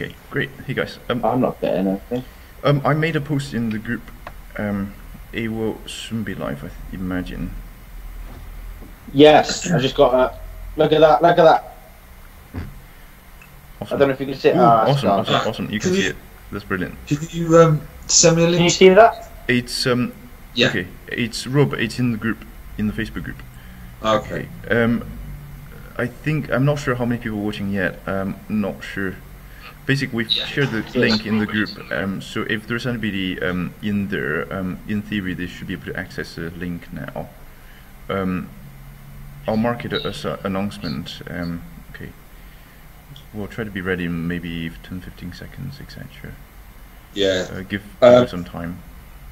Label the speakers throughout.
Speaker 1: Okay, great. Hey guys.
Speaker 2: I'm not getting anything.
Speaker 1: I made a post in the group. It will soon be live, I imagine.
Speaker 2: Yes, I just got a. Look at that! Look at that! I
Speaker 1: Awesome.
Speaker 2: don't know if you can see it.
Speaker 1: Ooh,
Speaker 2: Ah,
Speaker 1: awesome,
Speaker 2: it's gone.
Speaker 1: awesome. You can see it. That's brilliant.
Speaker 3: Can you send me a link?
Speaker 2: Can you see that?
Speaker 1: It's
Speaker 3: Yeah.
Speaker 1: okay. It's Rob. It's in the group, in the Facebook group.
Speaker 3: Okay.
Speaker 1: I think I'm not sure how many people are watching yet. Not sure. Basically, we've shared the link in the group. So if there's anybody in there, in theory, they should be able to access the link now. I'll mark it as an announcement. Okay. We'll try to be ready in maybe 10-15 seconds, etc.
Speaker 3: Yeah.
Speaker 1: Give people some time.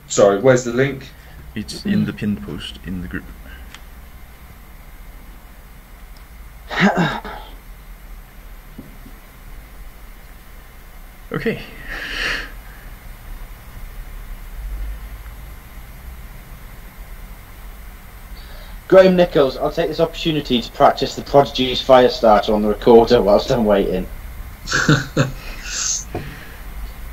Speaker 3: Sorry, where's the link?
Speaker 1: It's in the pinned post in the group. Okay.
Speaker 2: Graham Nichols, I'll take this opportunity to practice the Prodigy's Firestarter on the recorder whilst I'm waiting.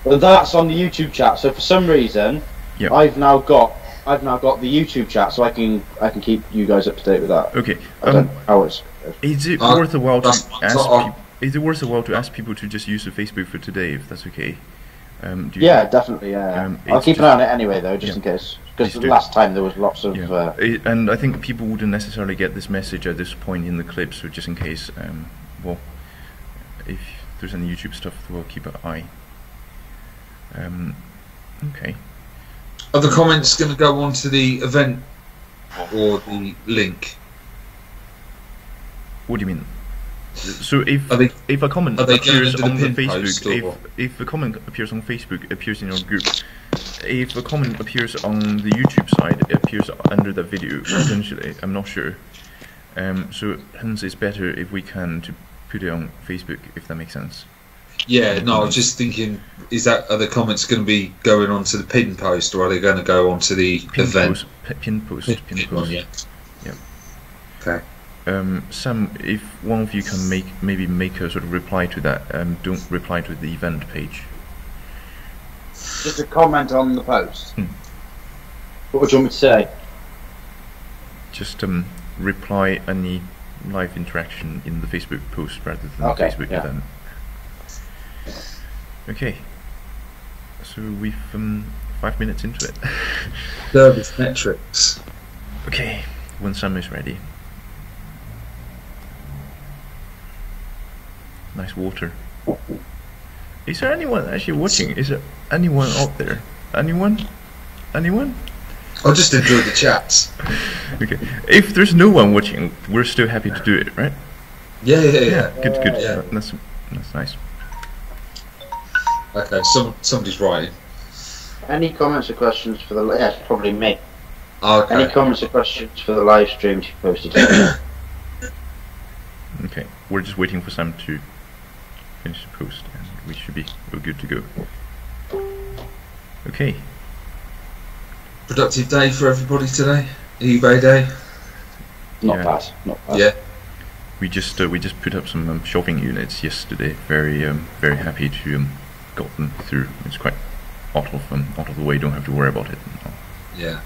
Speaker 2: Well, that's on the YouTube chat. So for some reason,
Speaker 1: Yep.
Speaker 2: I've now got the YouTube chat, so I can keep you guys up to date with that.
Speaker 1: Okay.
Speaker 2: I don't know how it's.
Speaker 1: Is it worth a while to
Speaker 3: that's
Speaker 1: ask?
Speaker 3: not-
Speaker 1: Is it worth a while to ask people to just use the Facebook for today, if that's okay? Do you,
Speaker 2: Yeah, definitely. Yeah, I'll
Speaker 1: it's
Speaker 2: keep an
Speaker 1: just-
Speaker 2: eye on it anyway, though, just in case. Because
Speaker 1: Please do.
Speaker 2: last time there was lots of.
Speaker 1: Yeah. And I think people wouldn't necessarily get this message at this point in the clip, so just in case, well, if there's any YouTube stuff, we'll keep an eye. Okay.
Speaker 3: Are the comments going to go on to the event or the link?
Speaker 1: What do you mean? So if
Speaker 3: Are they-
Speaker 1: if a comment
Speaker 3: are they
Speaker 1: appears
Speaker 3: going
Speaker 1: on
Speaker 3: into
Speaker 1: the
Speaker 3: the pin post,
Speaker 1: Facebook,
Speaker 3: or-
Speaker 1: if a comment appears on Facebook, appears in your group. If a comment appears on the YouTube side, it appears under the video. Potentially, I'm not sure. So hence, it's better if we can to put it on Facebook, if that makes sense.
Speaker 3: Yeah, no, I was just thinking, are the comments going to be going on to the pin post, or are they going to go on to the event?
Speaker 1: Pin post.
Speaker 3: Yeah.
Speaker 1: Yeah.
Speaker 3: Okay.
Speaker 1: Sam, if one of you can maybe make a sort of reply to that, don't reply to the event page.
Speaker 2: Just a comment on the post.
Speaker 1: Hmm.
Speaker 2: What would you want me to say?
Speaker 1: Just reply any live interaction in the Facebook post rather than
Speaker 2: Okay,
Speaker 1: the Facebook
Speaker 2: yeah.
Speaker 1: event. Okay. So we've 5 minutes into it.
Speaker 3: Service metrics.
Speaker 1: Okay, when Sam is ready. Nice water. Is there anyone actually watching? Is there anyone out there? Anyone? Anyone?
Speaker 3: I just enjoyed the chats.
Speaker 1: Okay. If there's no one watching, we're still happy to do it, right?
Speaker 3: Yeah.
Speaker 1: Good.
Speaker 3: Yeah.
Speaker 1: That's nice.
Speaker 3: Okay, somebody's writing.
Speaker 2: Any comments or questions for the? Yes, probably me.
Speaker 3: Okay.
Speaker 2: Any comments or questions for the live stream you posted?
Speaker 1: Okay, we're just waiting for Sam to finish the post, and we're good to go. Okay.
Speaker 3: Productive day for everybody today. eBay day.
Speaker 2: Not
Speaker 1: Yeah.
Speaker 2: bad. Not bad.
Speaker 3: Yeah.
Speaker 1: We just put up some shopping units yesterday. Very happy to got them through. It's quite out of the way. Don't have to worry about it.
Speaker 3: Yeah.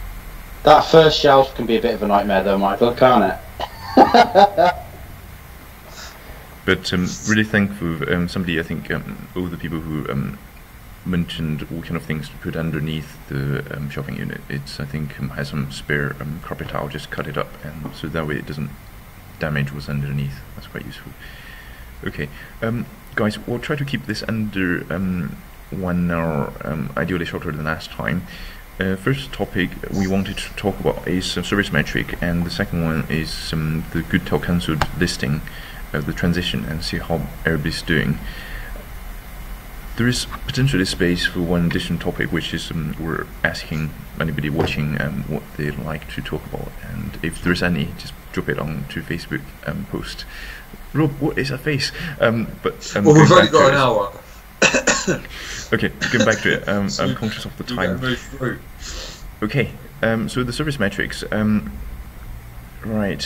Speaker 2: That first shelf can be a bit of a nightmare, though, Michael, can't it?
Speaker 1: But really thankful. Somebody, I think, all the people who mentioned all kind of things to put underneath the shopping unit. It's, I think, has some spare carpet tile. Just cut it up, and so that way it doesn't damage what's underneath. That's quite useful. Okay, guys, we'll try to keep this under 1 hour, ideally shorter than last time. First topic we wanted to talk about is service metric, and the second one is the good till cancelled listing, the transition, and see how everybody's doing. There is potentially space for one additional topic, which is we're asking anybody watching what they'd like to talk about, and if there's any, just drop it on to Facebook post. Rob, what is a face?
Speaker 3: Well, we've only got an hour.
Speaker 1: Okay, going back to it. I'm conscious of the time.
Speaker 3: Move through.
Speaker 1: Okay, so the service metrics. Right.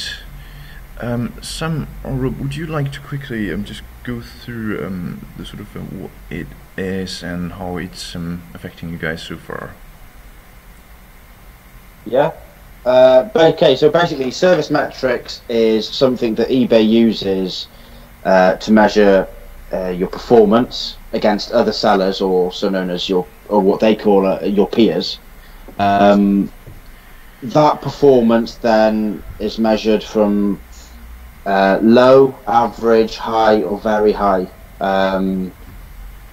Speaker 1: Sam or Rob, would you like to quickly just go through the sort of what it is and how it's affecting you guys so far?
Speaker 2: Yeah. Okay, so basically, service metrics is something that eBay uses to measure your performance against other sellers, or so known as or what they call your peers. That performance then is measured from low, average, high, or very high.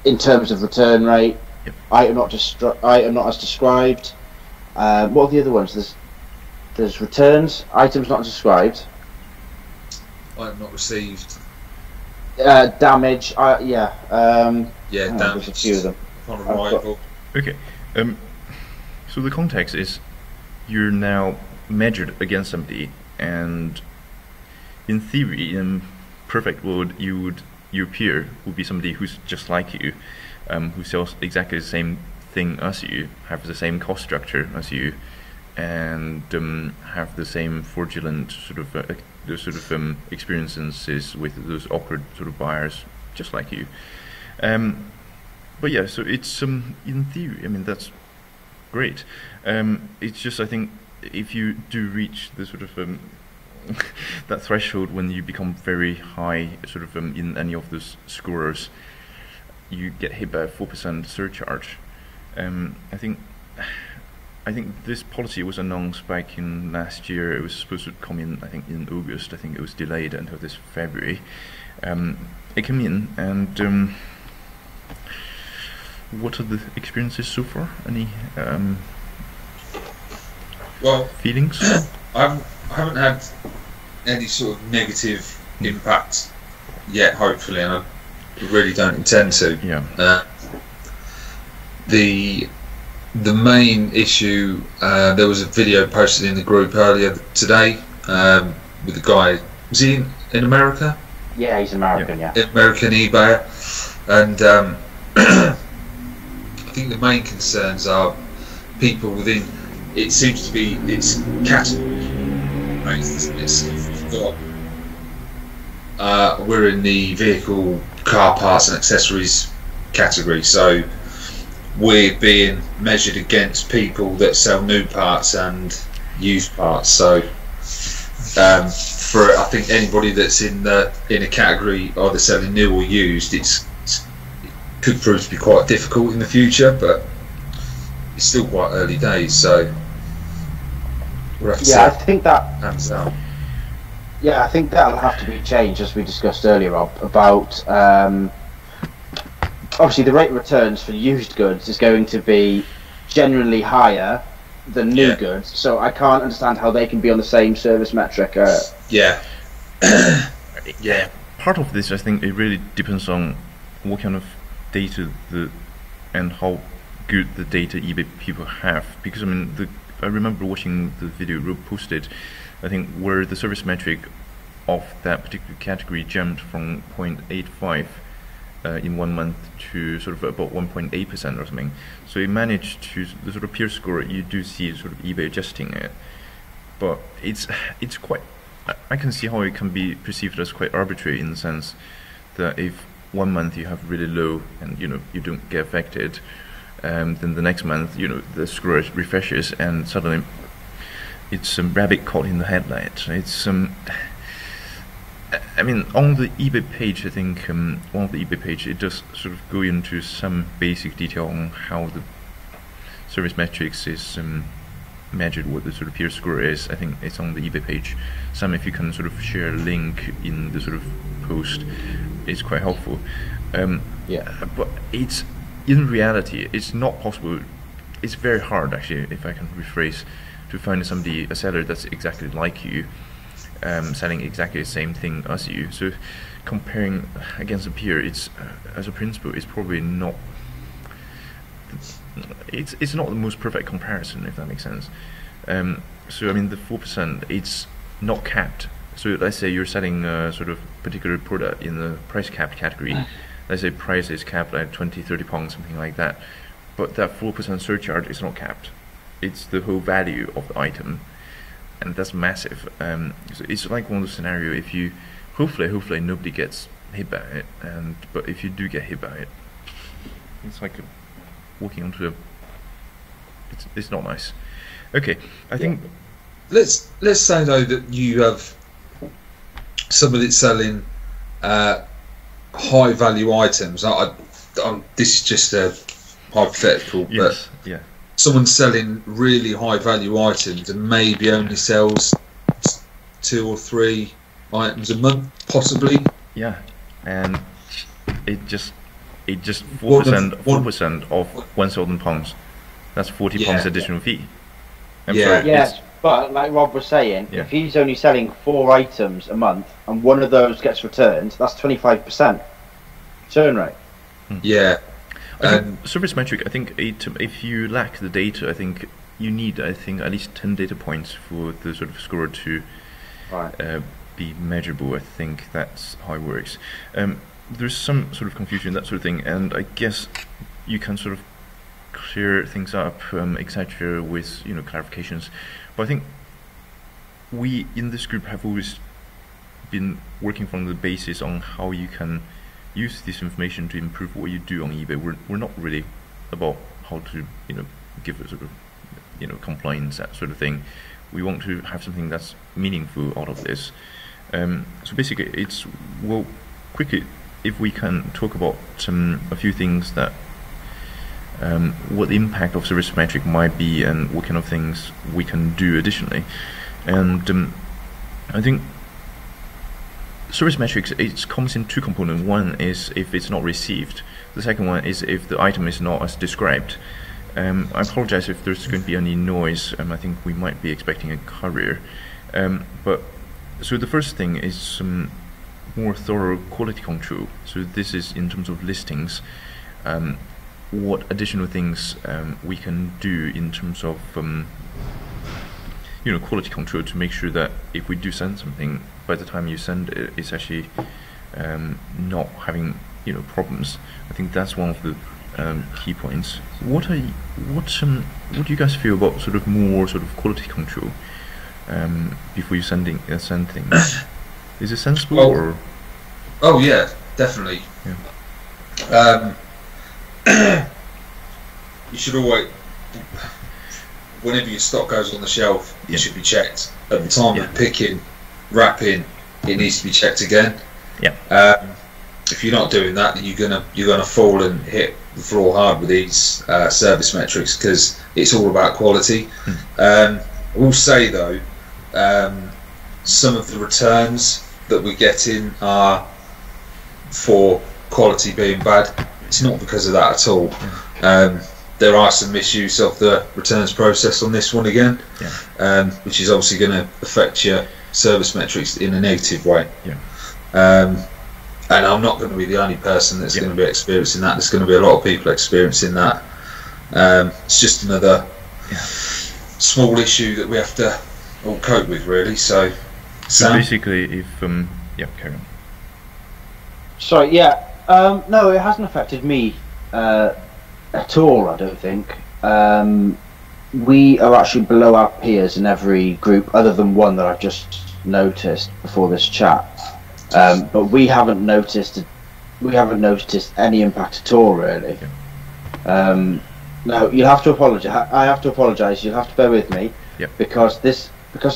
Speaker 2: In terms of return rate,
Speaker 1: Yep.
Speaker 2: item not as described. What are the other ones? There's returns, items not described.
Speaker 3: Item not received.
Speaker 2: Damage.
Speaker 3: Yeah,
Speaker 2: There's a
Speaker 3: damage
Speaker 2: few of them.
Speaker 3: upon arrival.
Speaker 1: Okay. So the context is you're now measured against somebody, and in theory, in perfect world, your peer would be somebody who's just like you, who sells exactly the same thing as you, have the same cost structure as you, and have the same fraudulent sort of experiences with those awkward sort of buyers, just like you. But yeah, so it's in theory, I mean, that's great. It's just, I think if you do reach the sort of that threshold when you become very high, sort of in any of those scores, you get hit by a 4% surcharge. I think this policy was announced back in last year. It was supposed to come in, I think, in August. I think it was delayed until this February. It came in, and what are the experiences so far? Any feelings?
Speaker 3: I haven't had any sort of negative impact yet, hopefully, and I really don't intend to.
Speaker 1: Yeah.
Speaker 3: The main issue, there was a video posted in the group earlier today with the guy. Was he in America?
Speaker 2: Yeah, he's American. Yeah.
Speaker 3: American eBay, and I think the main concerns are people within. It seems to be it's category. We're in the vehicle, car parts and accessories category, so we're being measured against people that sell new parts and used parts. So for I think anybody that's in a category either selling new or used, it could prove to be quite difficult in the future, but it's still quite early days, so we'll have to see.
Speaker 2: I think that.
Speaker 3: Hands down.
Speaker 2: Yeah, I think that'll have to be changed, as we discussed earlier, Rob, about obviously the rate of returns for used goods is going to be generally higher than new goods, so I can't understand how they can be on the same service metric.
Speaker 3: Yeah.
Speaker 1: Yeah. Part of this, I think, it really depends on what kind of data and how good the data eBay people have. Because I mean, I remember watching the video Rob posted, I think, where the service metric of that particular category jumped from 0.85 in 1 month to sort of about 1.8% or something. So it managed to, the sort of peer score, you do see sort of eBay adjusting it, but it's quite, I can see how it can be perceived as quite arbitrary, in the sense that if 1 month you have really low and you don't get affected, then the next month the score refreshes and suddenly it's some rabbit caught in the headlight. It's I mean, on the eBay page, I think one of the eBay page, it does sort of go into some basic detail on how the service metrics is measured, what the sort of peer score is. I think it's on the eBay page. Sam, if you can sort of share a link in the sort of post, it's quite helpful. But it's, in reality, it's not possible. It's very hard, actually, if I can rephrase, to find a seller that's exactly like you, selling exactly the same thing as you. So comparing against a peer, it's as a principle, it's probably not. It's not the most perfect comparison, if that makes sense. So I mean, the 4%, it's not capped. So let's say you're selling a sort of particular product in the price capped category. Let's say price is capped at 20-30 pounds, something like that. But that 4% surcharge is not capped. It's the whole value of the item, and that's massive. So it's like one of those scenarios. If you, hopefully nobody gets hit by it, but if you do get hit by it, it's like walking onto a. It's not nice. Okay, I think.
Speaker 3: Let's say though that you have somebody that's selling high value items. This is just a hypothetical,
Speaker 1: yes,
Speaker 3: but
Speaker 1: yeah.
Speaker 3: Someone's selling really high value items and maybe only sells 2 or 3 items a month, possibly.
Speaker 1: Yeah, and it just 4% of £1,000. That's £40 additional fee.
Speaker 2: Yes, but like Rob was saying, if he's only selling 4 items a month and one of those gets returned, that's 25% return rate.
Speaker 3: Yeah.
Speaker 1: Service metric, I think if you lack the data, I think you need, at least 10 data points for the sort of score to be measurable. I think that's how it works. There's some sort of confusion, that sort of thing, and I guess you can sort of clear things up, etc., with clarifications. But I think we in this group have always been working from the basis on how you can use this information to improve what you do on eBay. We're not really about how to give a sort of compliance, that sort of thing. We want to have something that's meaningful out of this. So basically, it's quickly, if we can talk about a few things that what the impact of service metric might be and what kind of things we can do additionally. And I think service metrics, it comes in 2 components. One is if it's not received. The second one is if the item is not as described. I apologize if there's going to be any noise. I think we might be expecting a courier. So the first thing is some more thorough quality control. So this is in terms of listings. What additional things we can do in terms of quality control to make sure that if we do send something, by the time you send it, it's actually not having problems. I think that's one of the key points. What do you guys feel about sort of more sort of quality control before you send things? Is it sensible or?
Speaker 3: Oh yeah, definitely.
Speaker 1: Yeah.
Speaker 3: You should always, whenever your stock goes on the shelf, it should be checked. At the time of picking, wrapping, it needs to be checked again.
Speaker 1: Yeah.
Speaker 3: If you're not doing that, then you're gonna fall and hit the floor hard with these service metrics, because it's all about quality. I will say though, some of the returns that we're getting are for quality being bad. It's not because of that at all. There are some misuse of the returns process on this one again, which is obviously going to affect your service metrics in a negative way. And I'm not going to be the only person that's going to be experiencing that. There's going to be a lot of people experiencing that. It's just another small issue that we have to all cope with, really. So
Speaker 1: basically, if carry on.
Speaker 2: Sorry, no, it hasn't affected me at all, I don't think. We are actually below our peers in every group, other than one that I've just noticed before this chat. But we haven't noticed any impact at all, really. No, you'll have to apologise. I have to apologise. You'll have to bear with me, because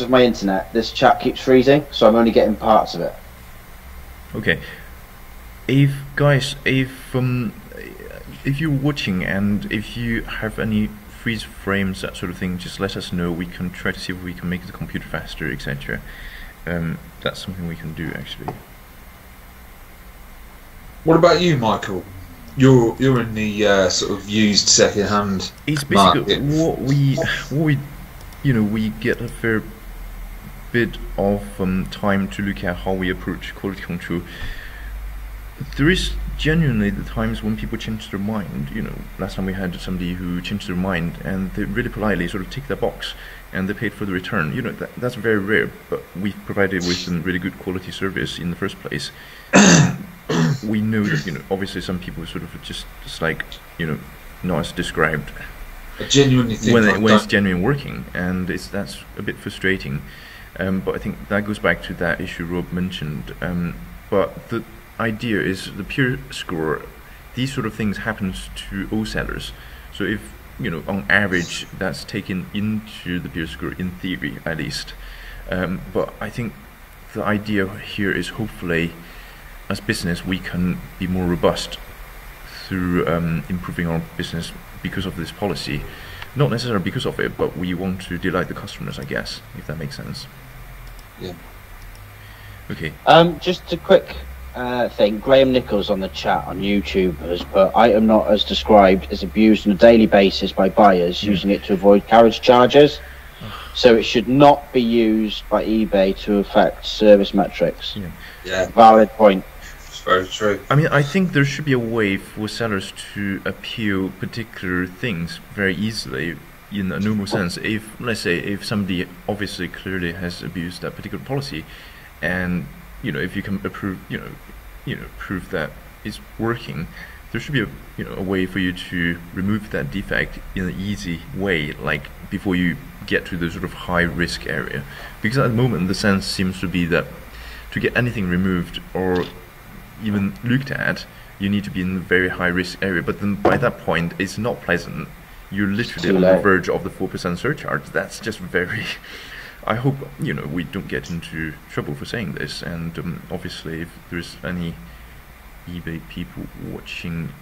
Speaker 2: of my internet, this chat keeps freezing, so I'm only getting parts of it.
Speaker 1: Okay. If you're watching and if you have any freeze frames, that sort of thing, just let us know. We can try to see if we can make the computer faster, etc. That's something we can do, actually.
Speaker 3: What about you, Michael? You're in the sort of used second-hand
Speaker 1: It's basically
Speaker 3: market.
Speaker 1: we get a fair bit of time to look at how we approach quality control. There is genuinely the times when people change their mind. Last time we had somebody who changed their mind and they really politely sort of tick the box and they paid for the return. That's very rare, but we've provided with some really good quality service in the first place. We know that obviously some people sort of just like not as described.
Speaker 3: I genuinely think
Speaker 1: when it's genuine working, and that's a bit frustrating. But I think that goes back to that issue Rob mentioned. But idea is the peer score. These sort of things happens to all sellers. So if on average that's taken into the peer score in theory at least. But I think the idea here is hopefully as business we can be more robust through improving our business because of this policy. Not necessarily because of it, but we want to delight the customers, I guess, if that makes sense.
Speaker 3: Yeah.
Speaker 1: Okay.
Speaker 2: Just a quick thing. Graham Nichols on the chat on YouTube has put item not as described is abused on a daily basis by buyers using it to avoid carriage charges. So it should not be used by eBay to affect service metrics.
Speaker 3: Yeah.
Speaker 2: Valid point.
Speaker 3: It's very true.
Speaker 1: I mean, I think there should be a way for sellers to appeal particular things very easily in a normal sense. If, let's say, if somebody obviously clearly has abused that particular policy, and if you can prove that it's working, there should be a way for you to remove that defect in an easy way, like before you get to the sort of high risk area. Because at the moment the sense seems to be that to get anything removed or even looked at, you need to be in the very high risk area. But then by that point, it's not pleasant. You're literally on the verge of the 4% surcharge. That's just very. I hope we don't get into trouble for saying this. And obviously, if there's any eBay people watching,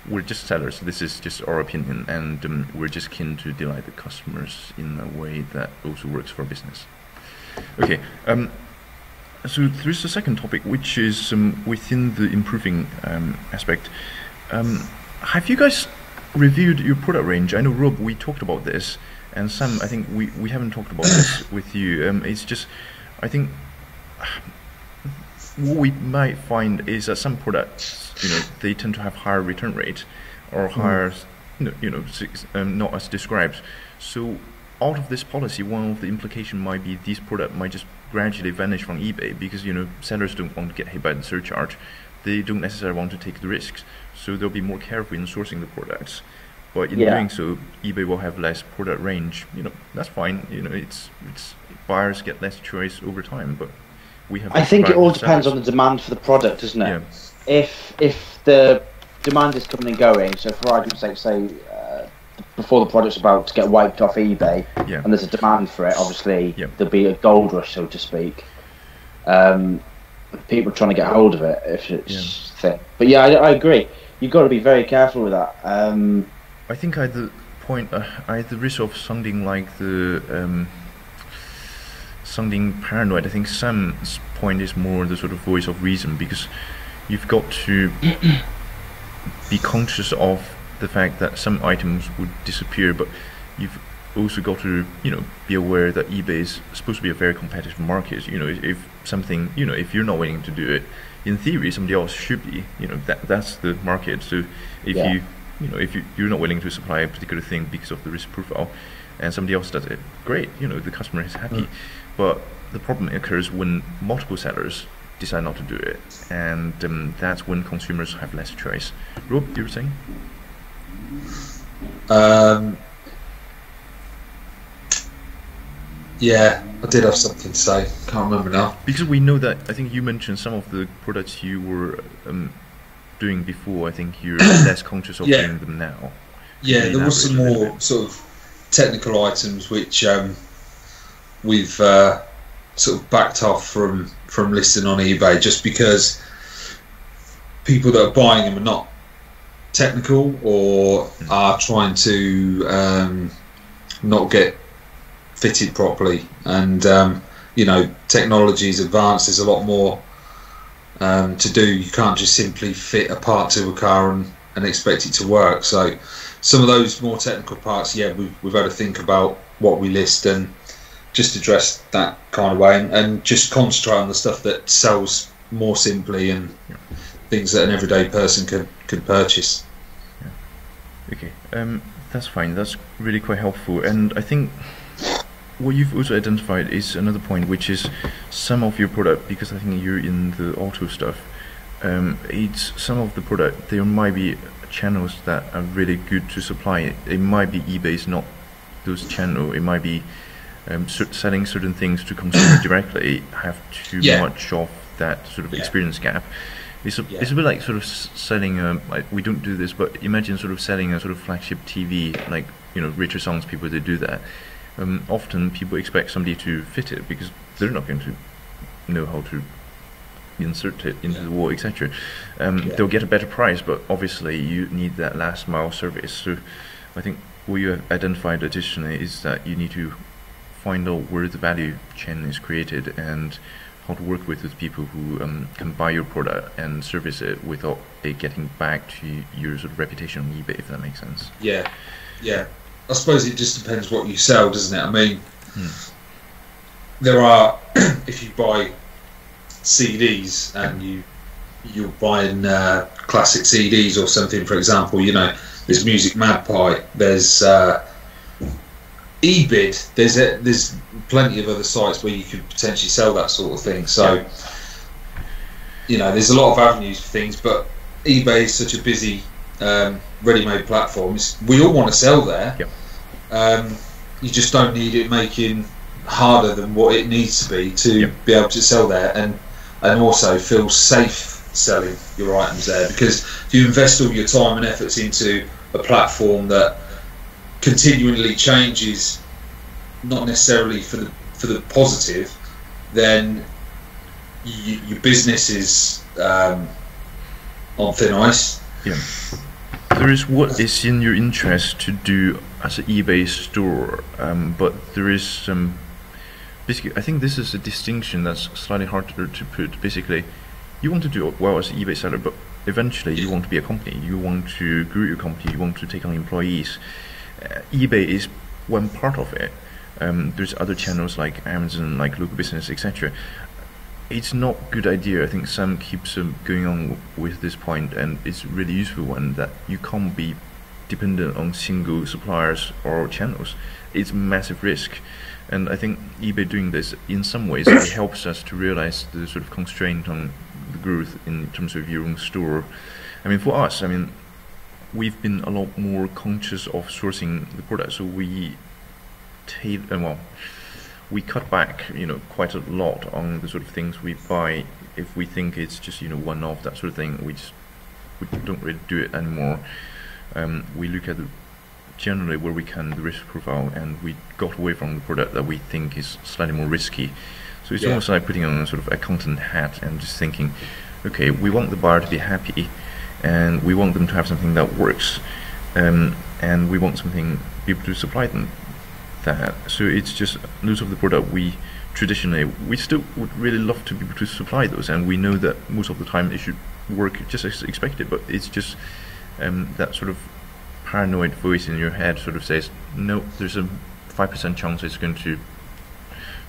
Speaker 1: we're just sellers. This is just our opinion, and we're just keen to delight the customers in a way that also works for business. Okay. So there's a second topic, which is within the improving aspect. Have you guys reviewed your product range? I know, Rob, we talked about this, and Sam, I think we haven't talked about this with you. It's just, I think, what we might find is that some products, they tend to have higher return rate or higher, not as described. So out of this policy, one of the implication might be these products might just gradually vanish from eBay because sellers don't want to get hit by the surcharge. They don't necessarily want to take the risks, so they'll be more careful in sourcing the products. But in doing so, eBay will have less product range. That's fine. It's buyers get less choice over time, but we have.
Speaker 2: I think it all depends on the demand for the product, doesn't it?
Speaker 1: Yeah.
Speaker 2: If the demand is coming and going, so for argument's sake, say before the product's about to get wiped off eBay, and there's a demand for it, obviously there'll be a gold rush, so to speak. People trying to get hold of it, if it's thing. But yeah, I agree. You've got to be very careful with that.
Speaker 1: I think I had the risk of sounding like sounding paranoid. I think Sam's point is more the sort of voice of reason, because you've got to be conscious of the fact that some items would disappear, but you've also got to be aware that eBay is supposed to be a very competitive market. If something, if you're not willing to do it, in theory somebody else should be. That's the market. So if if you're not willing to supply a particular thing because of the risk profile, and somebody else does it, great. The customer is happy. But the problem occurs when multiple sellers decide not to do it, and that's when consumers have less choice. Rob, you were saying?
Speaker 3: Yeah, I did have something to say. Can't remember now.
Speaker 1: Because we know that, I think you mentioned some of the products you were doing before. I think you're less conscious of doing them now.
Speaker 3: Yeah, there was some more sort of technical items which we've sort of backed off from listing on eBay, just because people that are buying them are not technical or are trying to not get fitted properly, and technology's advanced. There's a lot more to do. You can't just simply fit a part to a car and expect it to work. So some of those more technical parts, we've had to think about what we list and just address that kind of way, and just concentrate on the stuff that sells more simply and things that an everyday person can purchase.
Speaker 1: Okay, that's fine. That's really quite helpful, and I think what you've also identified is another point, which is some of your product, because I think you're in the auto stuff. It's some of the product. There might be channels that are really good to supply. It might be eBay's not those channel. It might be selling certain things to consumers directly have too much of that sort of
Speaker 3: Yeah.
Speaker 1: experience gap. It's a
Speaker 3: Yeah.
Speaker 1: bit like sort of selling like, we don't do this, but imagine sort of selling a sort of flagship TV, like, you know, richer songs people, they do that. Often people expect somebody to fit it because they're not going to know how to insert it into the wall, etc. They'll get a better price, but obviously you need that last mile service. So I think what you have identified additionally is that you need to find out where the value chain is created and how to work with those people who can buy your product and service it without it getting back to your sort of reputation on eBay, if that makes sense.
Speaker 3: Yeah, yeah. I suppose it just depends what you sell, doesn't it? I mean, there are if you buy CDs and you're buying classic CDs or something, for example, you know, there's Music Magpie, there's eBid, there's plenty of other sites where you could potentially sell that sort of thing. So, you know, there's a lot of avenues for things, but eBay is such a busy ready-made platform. We all want to sell there. You just don't need it making harder than what it needs to be to be able to sell there, and also feel safe selling your items there, because if you invest all your time and efforts into a platform that continually changes, not necessarily for the positive, then your business is on thin ice.
Speaker 1: There is what is in your interest to do as an eBay store, but there is some. Basically, I think this is a distinction that's slightly harder to put. Basically, you want to do well as an eBay seller, but eventually you want to be a company. You want to grow your company. You want to take on employees. eBay is one part of it. There's other channels like Amazon, like local business, etc. It's not a good idea. I think Sam keeps going on with this point, and it's a really useful one, that you can't be dependent on single suppliers or channels. It's a massive risk. And I think eBay doing this, in some ways, it helps us to realize the sort of constraint on the growth in terms of your own store. I mean, for us, I mean, we've been a lot more conscious of sourcing the product, so we we cut back, you know, quite a lot on the sort of things we buy. If we think it's just, you know, one-off, that sort of thing, we don't really do it anymore. We look at generally where we can the risk profile, and we got away from the product that we think is slightly more risky. So it's almost like putting on a sort of accountant hat and just thinking, okay, we want the buyer to be happy, and we want them to have something that works, and we want something, people to supply them that. So it's just those of the product we traditionally, we still would really love to be able to supply those, and we know that most of the time it should work just as expected, but it's just that sort of paranoid voice in your head sort of says, no, there's a 5% chance it's going to,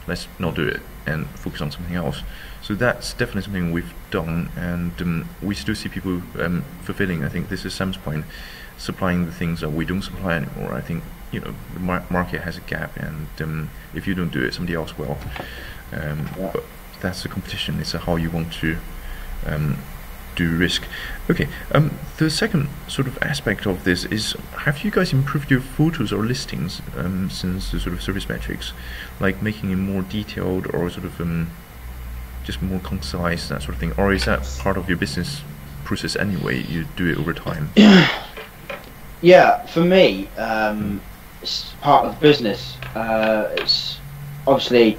Speaker 1: let's not do it and focus on something else. So that's definitely something we've done, and we still see people fulfilling, I think this is Sam's point, supplying the things that we don't supply anymore. I think, you know, the market has a gap, and if you don't do it, somebody else will. But that's the competition. It's how you want to do risk. Okay, the second sort of aspect of this is, have you guys improved your photos or listings since the sort of service metrics, like making it more detailed or sort of just more concise, that sort of thing, or is that part of your business process anyway? You do it over time?
Speaker 2: Yeah, for me, it's part of the business. It's obviously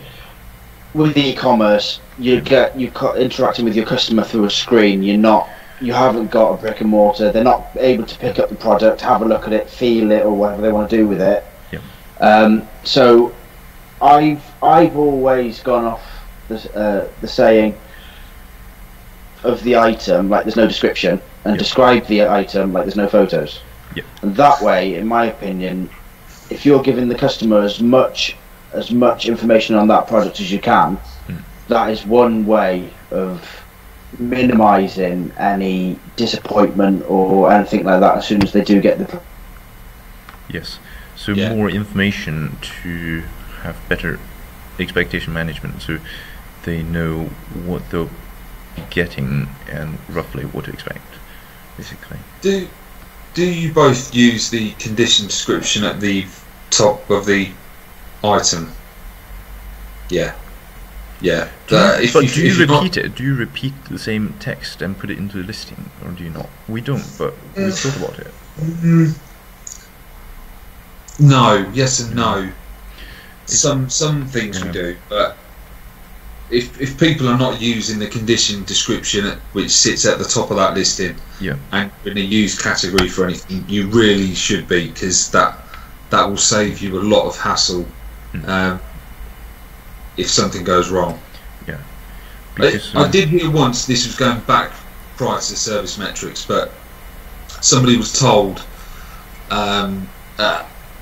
Speaker 2: with e-commerce, you're interacting with your customer through a screen. You haven't got a brick and mortar. They're not able to pick up the product, have a look at it, feel it, or whatever they want to do with it. So I've always gone off the saying of the item, like there's no description, and describe the item like there's no photos. And that way, in my opinion, if you're giving the customer as much information on that product as you can, that is one way of minimizing any disappointment or anything like that as soon as they do get the
Speaker 1: so more information to have better expectation management, so they know what they'll be getting and roughly what to expect, basically.
Speaker 3: Do you both use the condition description at the top of the item? Yeah. Yeah.
Speaker 1: Do you repeat it? Do you repeat the same text and put it into the listing, or do you not? We don't, but we thought about it.
Speaker 3: No, yes and no. Some things we do, but if people are not using the condition description which sits at the top of that listing, and in a used category for anything, you really should be, because that will save you a lot of hassle if something goes wrong.
Speaker 1: Yeah.
Speaker 3: I did hear once, this was going back prior to service metrics, but somebody was told, I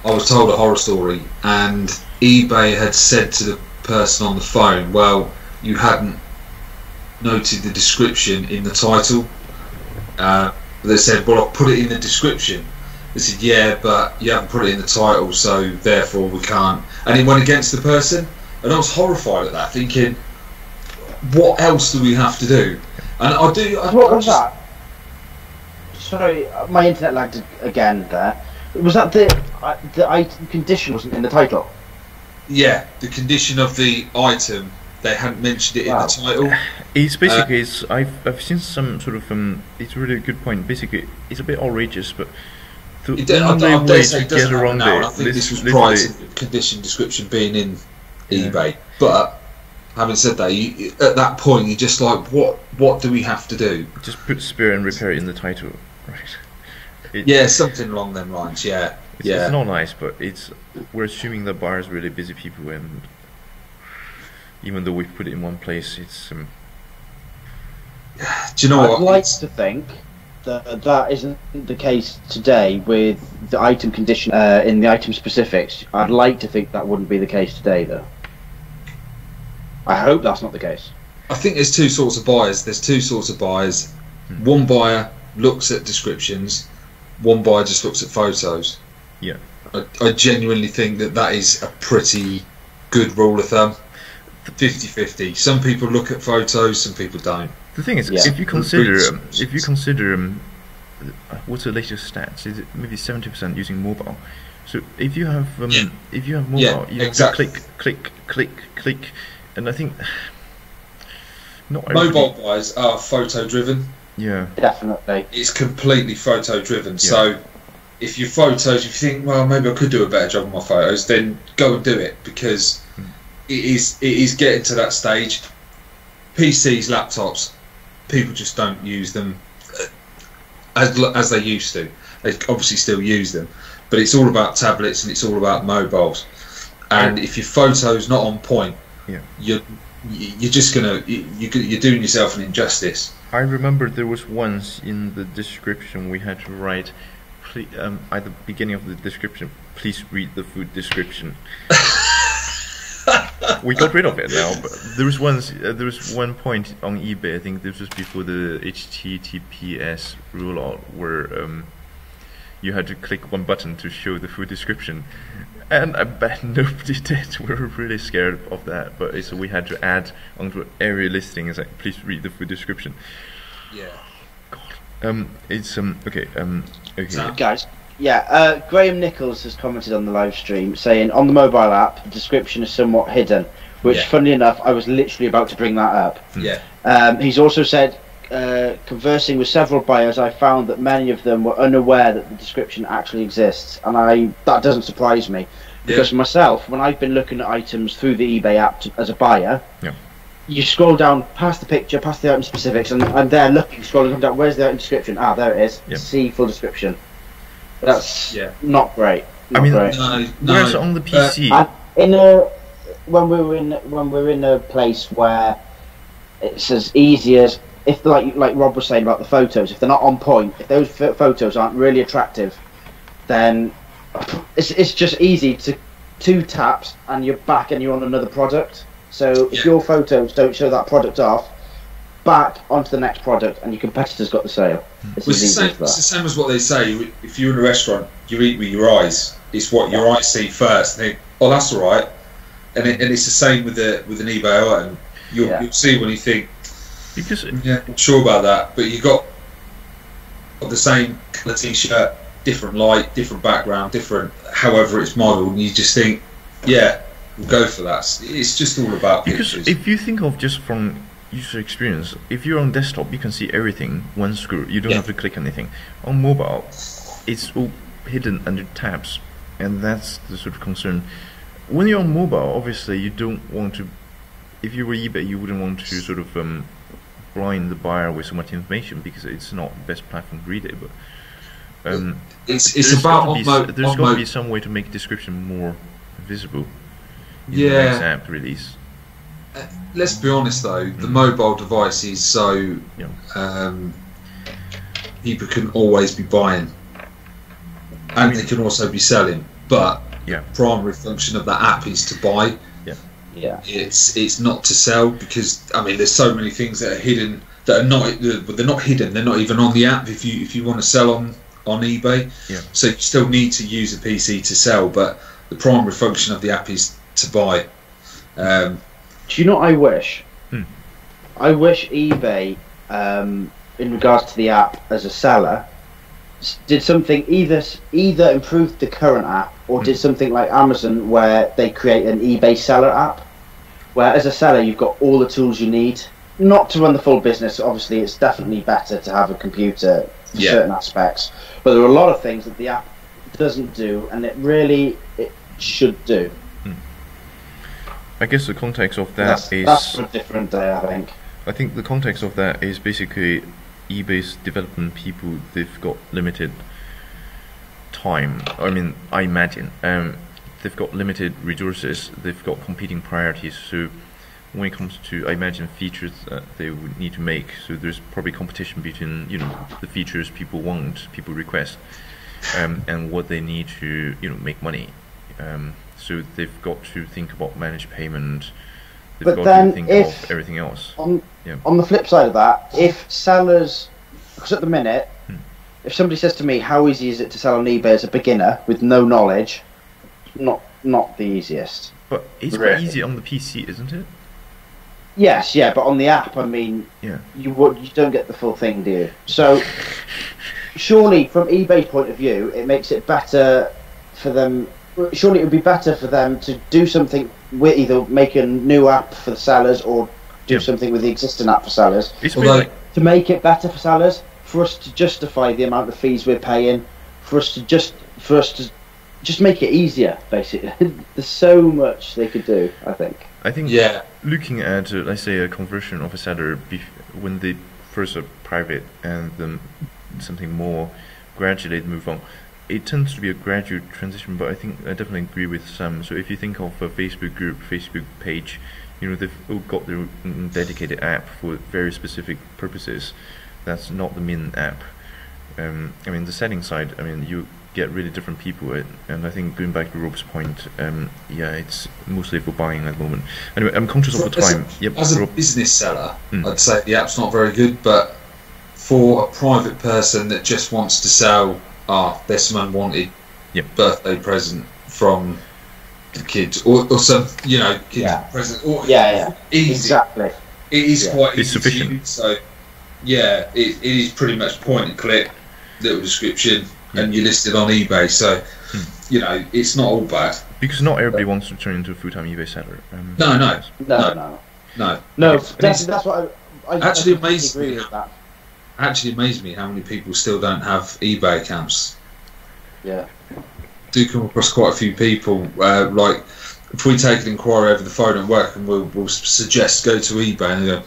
Speaker 3: was told a horror story, and eBay had said to the person on the phone, well, you hadn't noted the description in the title. They said, well, I'll put it in the description. They said, yeah, but you haven't put it in the title, so therefore we can't. And it went against the person, and I was horrified at that, thinking, what else do we have to do? And
Speaker 2: what was that? Sorry, my internet lagged again there. Was that the item condition wasn't in the title?
Speaker 3: Yeah, the condition of the item, they hadn't mentioned it in the title.
Speaker 1: It's basically, I've seen some sort of it's a really good point. Basically, it's a bit outrageous, but the only way to get around it.
Speaker 3: I think this was prior to the condition description being in eBay. But having said that, at that point you're just like, what do we have to do?
Speaker 1: Just put spare and repair it in the title, right?
Speaker 3: Something along them lines.
Speaker 1: It's not nice, but we're assuming that buyers are really busy people, and even though we put it in one place, it's.
Speaker 3: Do you know what?
Speaker 2: I'd like to think that isn't the case today with the item condition in the item specifics. I'd like to think that wouldn't be the case today, though. I hope that's not the case.
Speaker 3: I think there's two sorts of buyers. One buyer looks at descriptions. One buyer just looks at photos.
Speaker 1: Yeah.
Speaker 3: I genuinely think that is a pretty good rule of thumb. 50-50. Some people look at photos, some people don't.
Speaker 1: The thing is, if you consider, what's the latest stats? Is it maybe 70% using mobile? So if you have mobile, you have to click, and I think
Speaker 3: mobile buyers are photo driven.
Speaker 1: Yeah,
Speaker 2: definitely.
Speaker 3: It's completely photo driven. So if your photos, if you think, well, maybe I could do a better job on my photos, then go and do it, because it is getting to that stage. PCs, laptops, people just don't use them as they used to. They obviously still use them, but it's all about tablets and it's all about mobiles. And if your photo's not on point, you're doing yourself an injustice.
Speaker 1: I remember there was once in the description we had to write, at the beginning of the description, please read the food description. We got rid of it now, but there was one point on eBay, I think this was before the HTTPS rollout, where you had to click one button to show the food description, and I bet nobody did. We were really scared of that, but so we had to add onto every listing, it's like, please read the food description.
Speaker 3: Yeah.
Speaker 1: God. It's okay. Okay.
Speaker 2: Guys. Yeah, Graham Nichols has commented on the live stream saying, on the mobile app, the description is somewhat hidden, which, funnily enough, I was literally about to bring that up.
Speaker 3: Yeah.
Speaker 2: He's also said, conversing with several buyers, I found that many of them were unaware that the description actually exists, and that doesn't surprise me, because myself, when I've been looking at items through the eBay app as a buyer, you scroll down past the picture, past the item specifics, and I'm there looking, scrolling down, where's the item description? Ah, there it is. See full description. That's not great. Not great.
Speaker 3: No.
Speaker 1: Whereas on the PC,
Speaker 2: when we're in a place where it's as easy as, if like Rob was saying about the photos, if they're not on point, if those photos aren't really attractive, then it's just easy to 2 taps and you're back and you're on another product. So if your photos don't show that product off, back onto the next product, and your competitor's got the sale. It's the
Speaker 3: same as what they say. If you're in a restaurant, you eat with your eyes. It's what your eyes see first. They think, oh, that's all right. And it's the same with an eBay item. You'll see when you think,
Speaker 1: because
Speaker 3: I'm sure about that, but you got the same colour t-shirt, different light, different background, different however it's modelled, and you just think, will go for that. It's just all about
Speaker 1: because
Speaker 3: pictures.
Speaker 1: if you think of just from user experience, if you're on desktop, you can see everything one screw. You don't have to click anything. On mobile, it's all hidden under tabs, and that's the sort of concern. When you're on mobile, obviously you don't want to. If you were eBay, you wouldn't want to sort of blind the buyer with so much information because it's not the best platform to read it. But
Speaker 3: it's about
Speaker 1: there's got to be some way to make description more visible in the next app release.
Speaker 3: Let's be honest though, the mobile device is so people can always be buying, and they can also be selling. But primary function of that app is to buy. It's not to sell, because I mean there's so many things that are hidden that are not, they're not hidden, they're not even on the app if you want to sell on eBay. So you still need to use a PC to sell, but the primary function of the app is to buy.
Speaker 2: Do you know what I wish? I wish eBay, in regards to the app as a seller, did something either improve the current app or did something like Amazon where they create an eBay seller app, where as a seller you've got all the tools you need, not to run the full business. Obviously it's definitely better to have a computer for certain aspects, but there are a lot of things that the app doesn't do and it should do.
Speaker 1: I guess the context of that's
Speaker 2: for a different day, I think.
Speaker 1: I think the context of that is basically eBay's development people, they've got limited time. I mean, I imagine they've got limited resources, they've got competing priorities, so when it comes to, I imagine, features that they would need to make, so there's probably competition between, the features people want, people request, and what they need to, make money. So they've got to think about managed payment. They've got to think of everything else.
Speaker 2: On the flip side of that, if sellers, because at the minute, if somebody says to me, "How easy is it to sell on eBay as a beginner with no knowledge?" Not the easiest.
Speaker 1: But it's quite easy on the PC, isn't it?
Speaker 2: Yes, but on the app, I mean, you don't get the full thing, do you? So surely, from eBay's point of view, it makes it better for them. Surely it would be better for them to do something with either make a new app for the sellers or do something with the existing app for sellers. To make it better for sellers, for us to justify the amount of fees we're paying, for us to just make it easier. Basically, there's so much they could do. I think,
Speaker 1: looking at let's say a conversion of a seller when they first are private and then something more gradually move on. It tends to be a gradual transition, but I think I definitely agree with Sam. So if you think of a Facebook group, Facebook page, they've all got their dedicated app for very specific purposes. That's not the main app. I mean, the setting side, I mean, you get really different people, and I think going back to Rob's point, it's mostly for buying at the moment. Anyway, I'm conscious of the time.
Speaker 3: As a business seller, I'd say the app's not very good, but for a private person that just wants to sell, there's some unwanted birthday present from the kids, or some, kids present. Or easy.
Speaker 2: Exactly.
Speaker 3: It is quite easy.
Speaker 1: It's sufficient.
Speaker 3: Use, so it is pretty much point and click, little description, and you're listed on eBay. So it's not all bad.
Speaker 1: Because not everybody wants to turn into a full-time eBay seller.
Speaker 2: No. That's what I
Speaker 3: actually
Speaker 2: amazed me.
Speaker 3: Actually amazed me how many people still don't have eBay accounts. Do come across quite a few people. Like if we take an inquiry over the phone at work and we'll suggest go to eBay, and they go,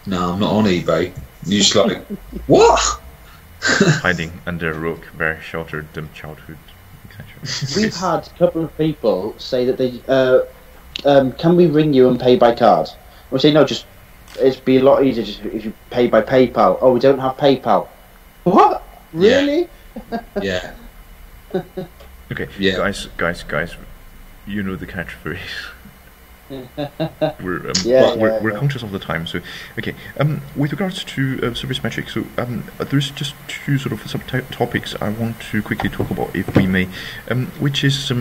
Speaker 3: "No, I'm not on eBay." And you're just like, "What?"
Speaker 1: Hiding under a rock, very sheltered childhood, etc.
Speaker 2: We've had a couple of people say that they can we ring you and pay by card? We say no, it'd be a lot easier if you pay by PayPal. Oh, we don't have PayPal. What? Really?
Speaker 3: Yeah.
Speaker 1: Okay, guys, you know the catchphrase. We're conscious of the time, so okay. With regards to service metrics, so there's just two sort of subtopics I want to quickly talk about, if we may. Which is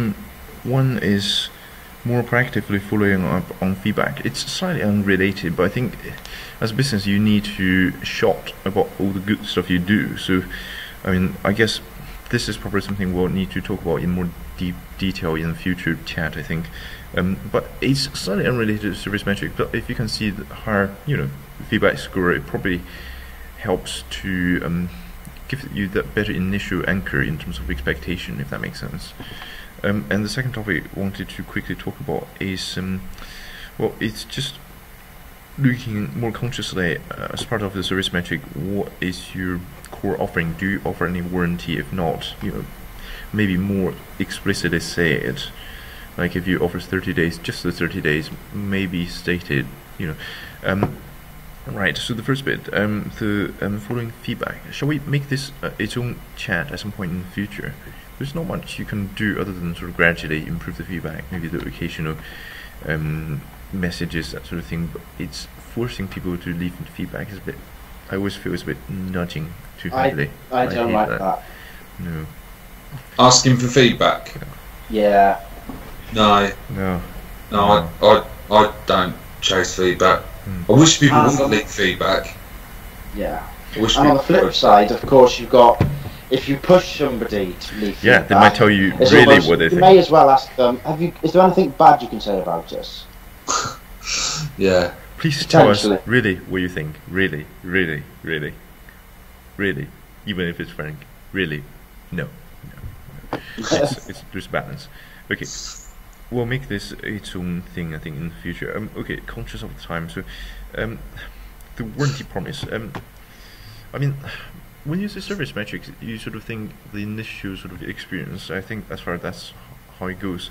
Speaker 1: one is more proactively following up on feedback. It's slightly unrelated, but I think as a business you need to shout about all the good stuff you do. So, I mean, I guess this is probably something we'll need to talk about in more deep detail in future chat, I think. But it's slightly unrelated to service metric. But if you can see the higher, feedback score, it probably helps to give you that better initial anchor in terms of expectation, if that makes sense. And the second topic I wanted to quickly talk about is, well, it's just looking more consciously as part of the service metric. What is your core offering? Do you offer any warranty? If not, maybe more explicitly say it. Like if you offer 30 days, just the 30 days, maybe stated, Right, so the first bit, the following feedback. Shall we make this its own chat at some point in the future? There's not much you can do other than sort of gradually improve the feedback, maybe the occasional messages, that sort of thing, but it's forcing people to leave feedback is a bit, I always feel it's a bit nudging too heavily.
Speaker 2: I don't like that.
Speaker 3: No. Asking for feedback?
Speaker 2: Yeah.
Speaker 3: No. I don't chase feedback. I wish people would leave feedback.
Speaker 2: Yeah. And on the flip side, of course, you've got, if you push somebody to leave feedback,
Speaker 1: they might tell you really what they think.
Speaker 2: You may as well ask them, is there anything bad you can say about us?
Speaker 3: Yeah.
Speaker 1: Please tell us really what you think. Really. Even if it's frank. Really. No. There's balance. Okay. We'll make this its own thing, I think, in the future. Okay, conscious of the time. So, the warranty promise. I mean, when you say service metrics, you sort of think the initial sort of experience. I think as far as that's how it goes.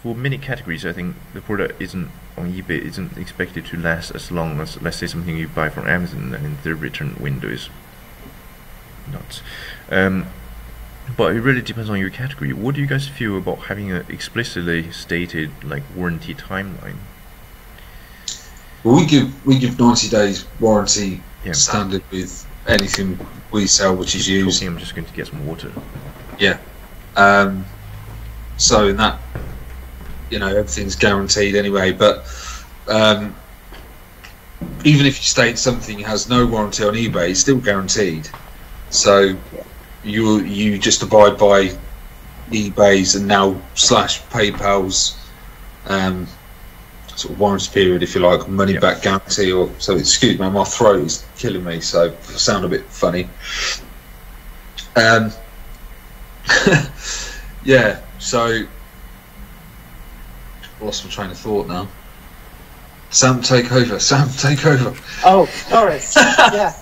Speaker 1: For many categories, I think the product isn't on eBay isn't expected to last as long as, let's say, something you buy from Amazon, and the return window is nuts. But it really depends on your category. What do you guys feel about having an explicitly stated warranty timeline?
Speaker 3: Well, we give 90 days warranty standard with anything we sell which is used.
Speaker 1: I'm just going to get some water.
Speaker 3: Yeah. So in that, everything's guaranteed anyway. But even if you state something has no warranty on eBay, it's still guaranteed. So you just abide by eBay's and now / PayPal's sort of warranty period, if you like, money back guarantee. Or so. Excuse me, my throat is killing me, so I sound a bit funny. Yeah. So I lost my train of thought now. Sam, take over.
Speaker 2: Oh, sorry. Yeah.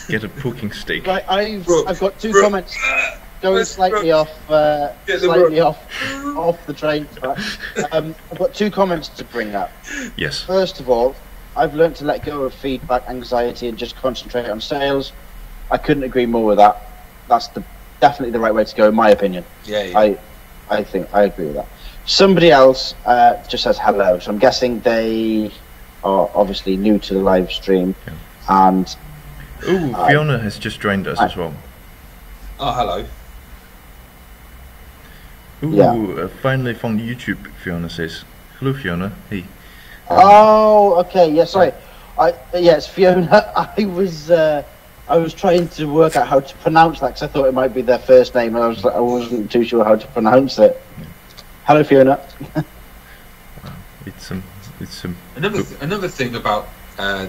Speaker 1: Get a poking stick.
Speaker 2: Right, I've got two comments going slightly off the train track. I've got two comments to bring up.
Speaker 1: Yes.
Speaker 2: First of all, I've learned to let go of feedback anxiety and just concentrate on sales. I couldn't agree more with that. That's definitely the right way to go, in my opinion.
Speaker 3: Yeah.
Speaker 2: I think I agree with that. Somebody else just says hello, so I'm guessing they are obviously new to the live stream.
Speaker 1: Yeah.
Speaker 2: And
Speaker 1: Fiona has just joined us as well.
Speaker 3: Oh, hello.
Speaker 1: Finally found YouTube, Fiona says. Hello, Fiona. Hey.
Speaker 2: Oh, okay. Yeah, sorry. It's Fiona. I was trying to work out how to pronounce that because I thought it might be their first name, and I wasn't too sure how to pronounce it. Yeah. Hello, Fiona.
Speaker 1: It's
Speaker 3: another thing about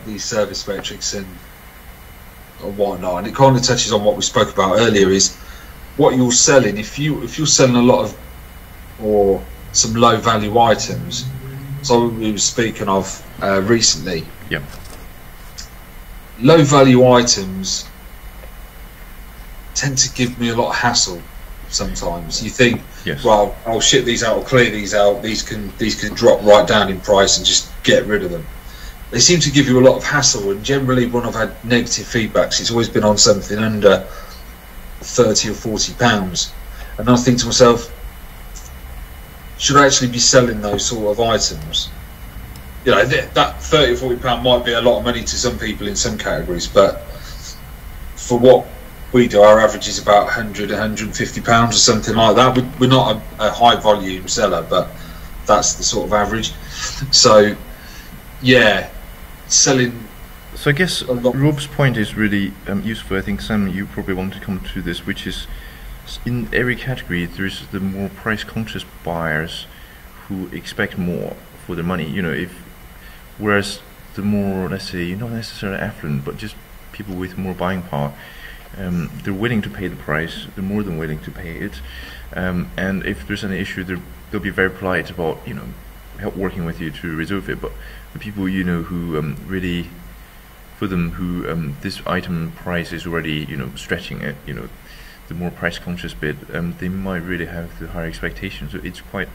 Speaker 3: these service metrics and whatnot, and it kind of touches on what we spoke about earlier, is what you're selling. If you're selling a lot of or some low value items, so we were speaking of recently.
Speaker 1: Yeah.
Speaker 3: Low value items tend to give me a lot of hassle sometimes. You think, well, I'll ship these out, I'll clear these out, these can drop right down in price and just get rid of them. They seem to give you a lot of hassle, and generally when I've had negative feedbacks, it's always been on something under £30 or £40. And I think to myself, should I actually be selling those sort of items? That £30 or £40 might be a lot of money to some people in some categories, but for what we do, our average is about £100, £150 or something like that. We're not a high volume seller, but that's the sort of average. So yeah, selling
Speaker 1: So I guess
Speaker 3: a lot.
Speaker 1: Rob's point is really useful. I think, Sam, you probably want to come to this, which is in every category there's the more price-conscious buyers who expect more for their money. Whereas the more, let's say, not necessarily affluent, but just people with more buying power, they're willing to pay the price. They're more than willing to pay it. And if there's any issue, they'll be very polite about help working with you to resolve it. But the people who really, for them, who this item price is already stretching it, the more price conscious bit, they might really have the higher expectations. So it's quite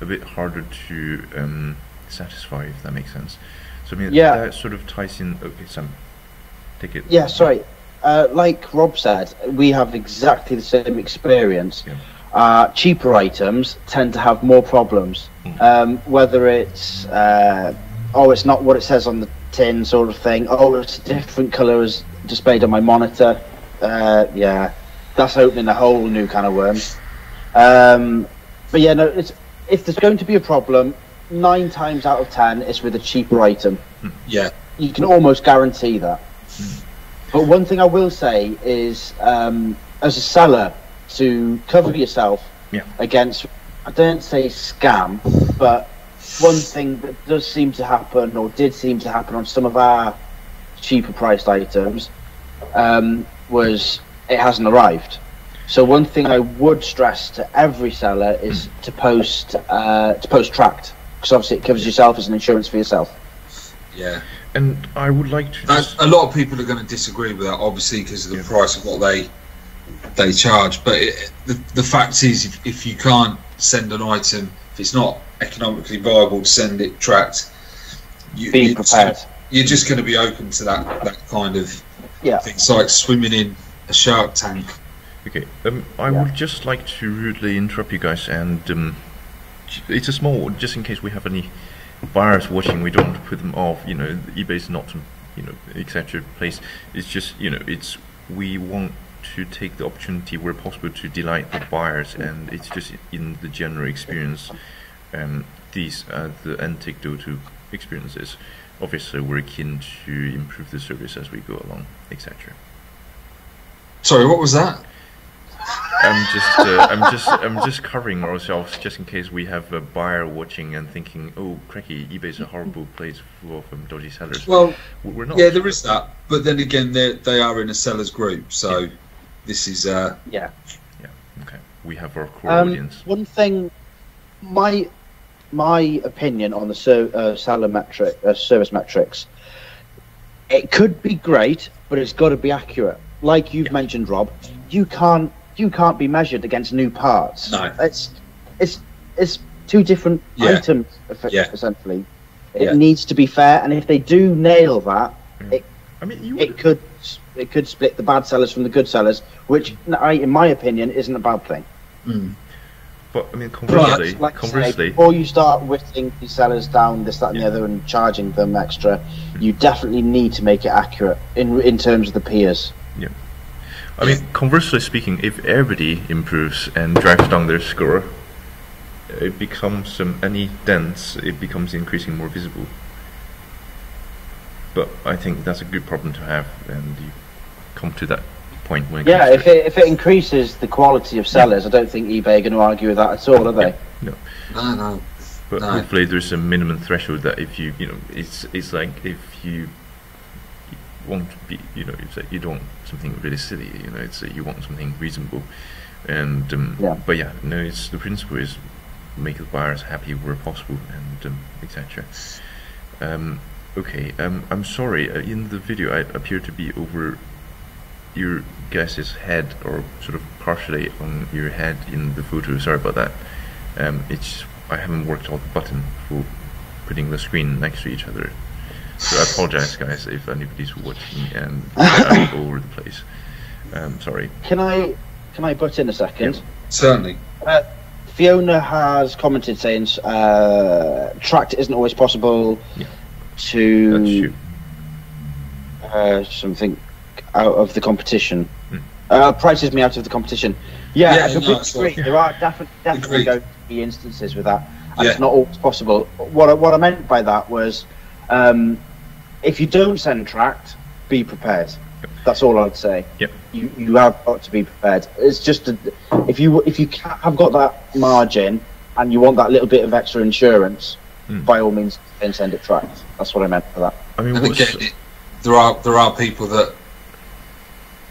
Speaker 1: a bit harder to satisfy, if that makes sense. So I mean, that sort of ties in. Okay, Sam, take it.
Speaker 2: Yeah, sorry. Like Rob said, we have exactly the same experience.
Speaker 1: Yeah.
Speaker 2: Cheaper items tend to have more problems. Whether it's it's not what it says on the tin sort of thing. Oh, it's a different colour as displayed on my monitor. Yeah, that's opening a whole new can of worms. But yeah, no, if there's going to be a problem, 9 times out of 10 it's with a cheaper item.
Speaker 3: Yeah,
Speaker 2: you can almost guarantee that. But one thing I will say is, as a seller, to cover yourself against, I don't say scam, but one thing that does seem to happen, or did seem to happen on some of our cheaper priced items, was it hasn't arrived. So one thing I would stress to every seller is to post tracked, because obviously it covers yourself as an insurance for yourself.
Speaker 3: Yeah.
Speaker 1: And I would like to.
Speaker 3: A lot of people are going to disagree with that, obviously, because of the price of what they charge. But the fact is, if you can't send an item, if it's not economically viable to send it tracked,
Speaker 2: be prepared.
Speaker 3: You're just going to be open to that kind of
Speaker 2: thing.
Speaker 3: It's like swimming in a shark tank.
Speaker 1: Okay, I would just like to rudely interrupt you guys, and it's a small, just in case we have any buyers watching, we don't want to put them off. eBay's not some, etc. place. It's just, we want to take the opportunity where possible to delight the buyers, and it's just in the general experience. These are the anecdotal experiences. Obviously, we're keen to improve the service as we go along, etc.
Speaker 3: Sorry, what was that?
Speaker 1: I'm just covering ourselves just in case we have a buyer watching and thinking, "Oh, cracky, eBay's a horrible place full of dodgy sellers."
Speaker 3: Well,
Speaker 1: we're not.
Speaker 3: Yeah, there is that, but then again, they are in a sellers group, so this is
Speaker 2: Yeah.
Speaker 1: Okay. We have our core audience.
Speaker 2: One thing, my opinion on the service metrics, it could be great, but it's got to be accurate. Like you've mentioned, Rob, you can't be measured against new parts.
Speaker 3: No,
Speaker 2: it's two different items essentially. It needs to be fair, and if they do nail that, it could split the bad sellers from the good sellers, which, in my opinion, isn't a bad thing.
Speaker 1: But I mean, conversely,
Speaker 2: before you start whittling these sellers down, this, that, and the other, and charging them extra, you definitely need to make it accurate in terms of the peers.
Speaker 1: Yeah. I mean, conversely speaking, if everybody improves and drives down their score, it becomes any dents, it becomes increasingly more visible. But I think that's a good problem to have, and you come to that point when
Speaker 2: if it increases the quality of sellers, I don't think eBay are going to argue with that at all, are they?
Speaker 3: No.
Speaker 1: But hopefully there's a minimum threshold that if you it's like if you want to be, it's like you don't want something really silly, it's you want something reasonable, and but it's the principle is make the buyers happy where possible, and etc. Okay, I'm sorry, in the video I appear to be over your guys' head, or sort of partially on your head in the photo. Sorry about that. I haven't worked out the button for putting the screen next to each other. So I apologize, guys, if anybody's watching and I'm all over the place. Sorry.
Speaker 2: Can I butt in a second?
Speaker 1: Yeah.
Speaker 3: Certainly.
Speaker 2: Fiona has commented saying tracked isn't always possible to something out of the competition. Prices me out of the competition. I completely agree. There are definitely going to be instances with that, and it's not always possible. What I meant by that was if you don't send tracked, be prepared. That's all I'd say.
Speaker 1: Yep.
Speaker 2: You have got to be prepared. It's just if you have got that margin and you want that little bit of extra insurance, by all means, then send it tracked. That's what I meant for that.
Speaker 1: I mean,
Speaker 3: And again, there are people that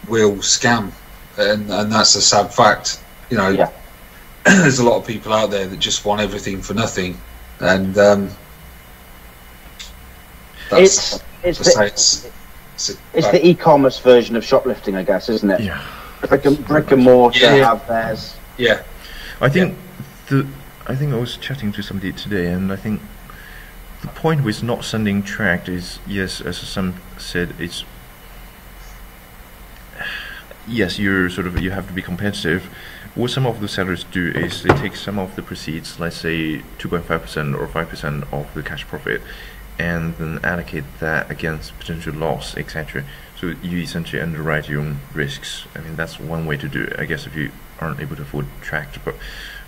Speaker 3: will scam, and that's a sad fact. You know,
Speaker 2: Yeah.
Speaker 3: there's a lot of people out there that just want everything for nothing, and
Speaker 2: It's the e-commerce version of shoplifting, I guess, isn't it?
Speaker 1: yeah.
Speaker 2: Brick and mortar have theirs.
Speaker 3: yeah.
Speaker 1: I think I was chatting to somebody today, and I think the point with not sending tracked is, yes, as some said, it's yes, you have to be competitive. What some of the sellers do is they take some of the proceeds, let's say 2.5% or 5% of the cash profit, and then allocate that against potential loss, etc. So you essentially underwrite your own risks. I mean, that's one way to do it, I guess, if you aren't able to afford tracked. But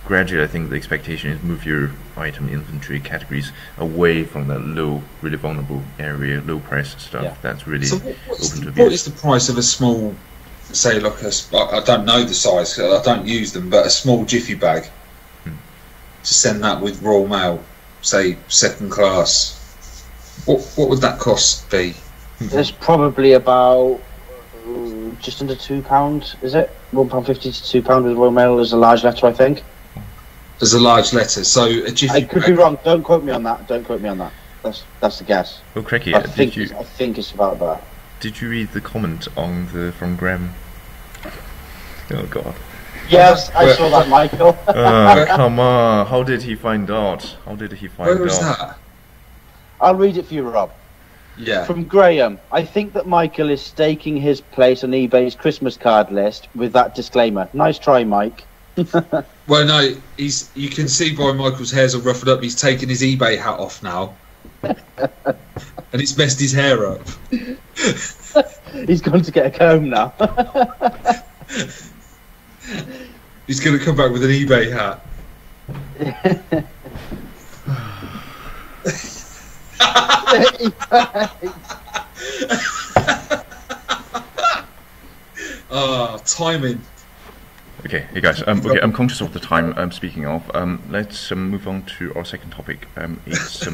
Speaker 1: gradually, I think the expectation is move your item inventory categories away from that low, really vulnerable area, low price stuff.
Speaker 2: Yeah.
Speaker 1: That's really
Speaker 3: So
Speaker 1: open to
Speaker 3: what
Speaker 1: abuse.
Speaker 3: is the price of a small, say, like I don't know the size, I don't use them, but a small jiffy bag to send that with Royal Mail, say second class? What would that cost be?
Speaker 2: There's probably about just under £2. Is it £1.50 to £2 with Royal Mail as a large letter? I think.
Speaker 3: As a large letter, so a jiffy
Speaker 2: I could
Speaker 3: bag.
Speaker 2: be wrong. Don't quote me on that. Don't quote me on that. That's the guess.
Speaker 1: Oh, cracky!
Speaker 2: I think it's about that.
Speaker 1: Did you read the comment on from Graham? Oh God!
Speaker 2: Yes, I saw that, Michael.
Speaker 1: Come on! How did he find out? How did he find
Speaker 3: Where was
Speaker 1: out?
Speaker 3: that?
Speaker 2: I'll read it for you, Rob.
Speaker 3: Yeah.
Speaker 2: From Graham. I think that Michael is staking his place on eBay's Christmas card list with that disclaimer. Nice try, Mike.
Speaker 3: Well, no, you can see by Michael's hairs are ruffled up. He's taken his eBay hat off now, and it's messed his hair up.
Speaker 2: He's gone to get a comb now.
Speaker 3: He's going to come back with an eBay hat. Timing.
Speaker 1: Okay, hey guys. Okay, I'm conscious of the time. Speaking of, let's move on to our second topic. It's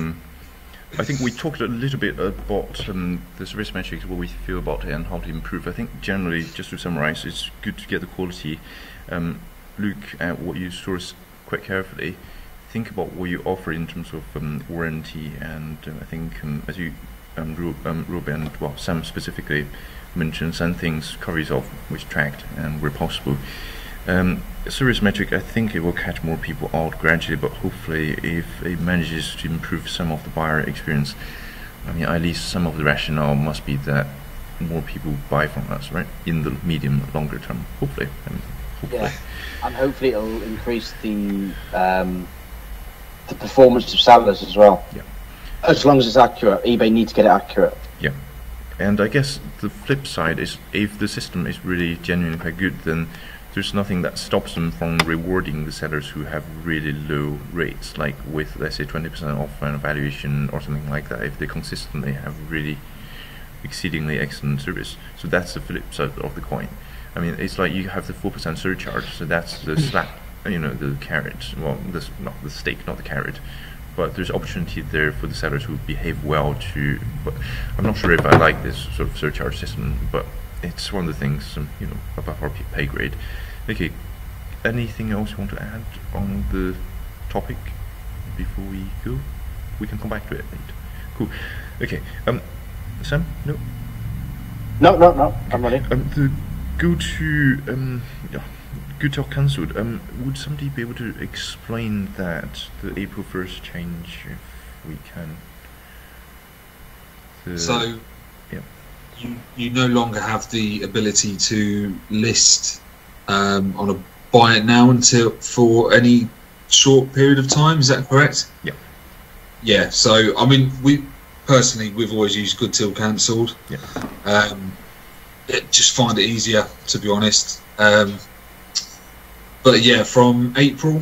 Speaker 1: I think we talked a little bit about the service metrics, what we feel about it, and how to improve. I think generally, just to summarize, it's good to get the quality. Look at what you source quite carefully. Think about what you offer in terms of warranty, and I think as you Ruben, well, Sam specifically mentioned some things coverage of which tracked and where possible. Service metric, I think it will catch more people out gradually, but hopefully if it manages to improve some of the buyer experience, I mean, at least some of the rationale must be that more people buy from us, right, in the medium longer term, hopefully.
Speaker 2: Yeah, and hopefully it'll increase the performance of sellers as well.
Speaker 1: Yeah.
Speaker 2: As long as it's accurate, eBay needs to get it accurate.
Speaker 1: Yeah, and I guess the flip side is if the system is really genuinely quite good, then there's nothing that stops them from rewarding the sellers who have really low rates, like with, let's say, 20% off an evaluation or something like that, if they consistently have really exceedingly excellent service. So that's the flip side of the coin. I mean, it's like you have the 4% surcharge, so that's the slap, you know, the carrot. Well, this not the stake, not the carrot. But there's opportunity there for the sellers who behave well to. But I'm not sure if I like this sort of surcharge system, but it's one of the things, you know, above our pay grade. Okay, anything else you want to add on the topic before we go? We can come back to it later. Cool. Okay. Sam, no.
Speaker 2: No. I'm ready.
Speaker 1: The go to cancelled. Would somebody be able to explain that, the April 1st change, if we can?
Speaker 3: So,
Speaker 1: yeah.
Speaker 3: You no longer have the ability to list on a buy it now until for any short period of time. Is that correct?
Speaker 1: Yeah.
Speaker 3: Yeah. So I mean, we've always used good till cancelled.
Speaker 1: Yeah.
Speaker 3: Just find it easier, to be honest. But yeah, from April.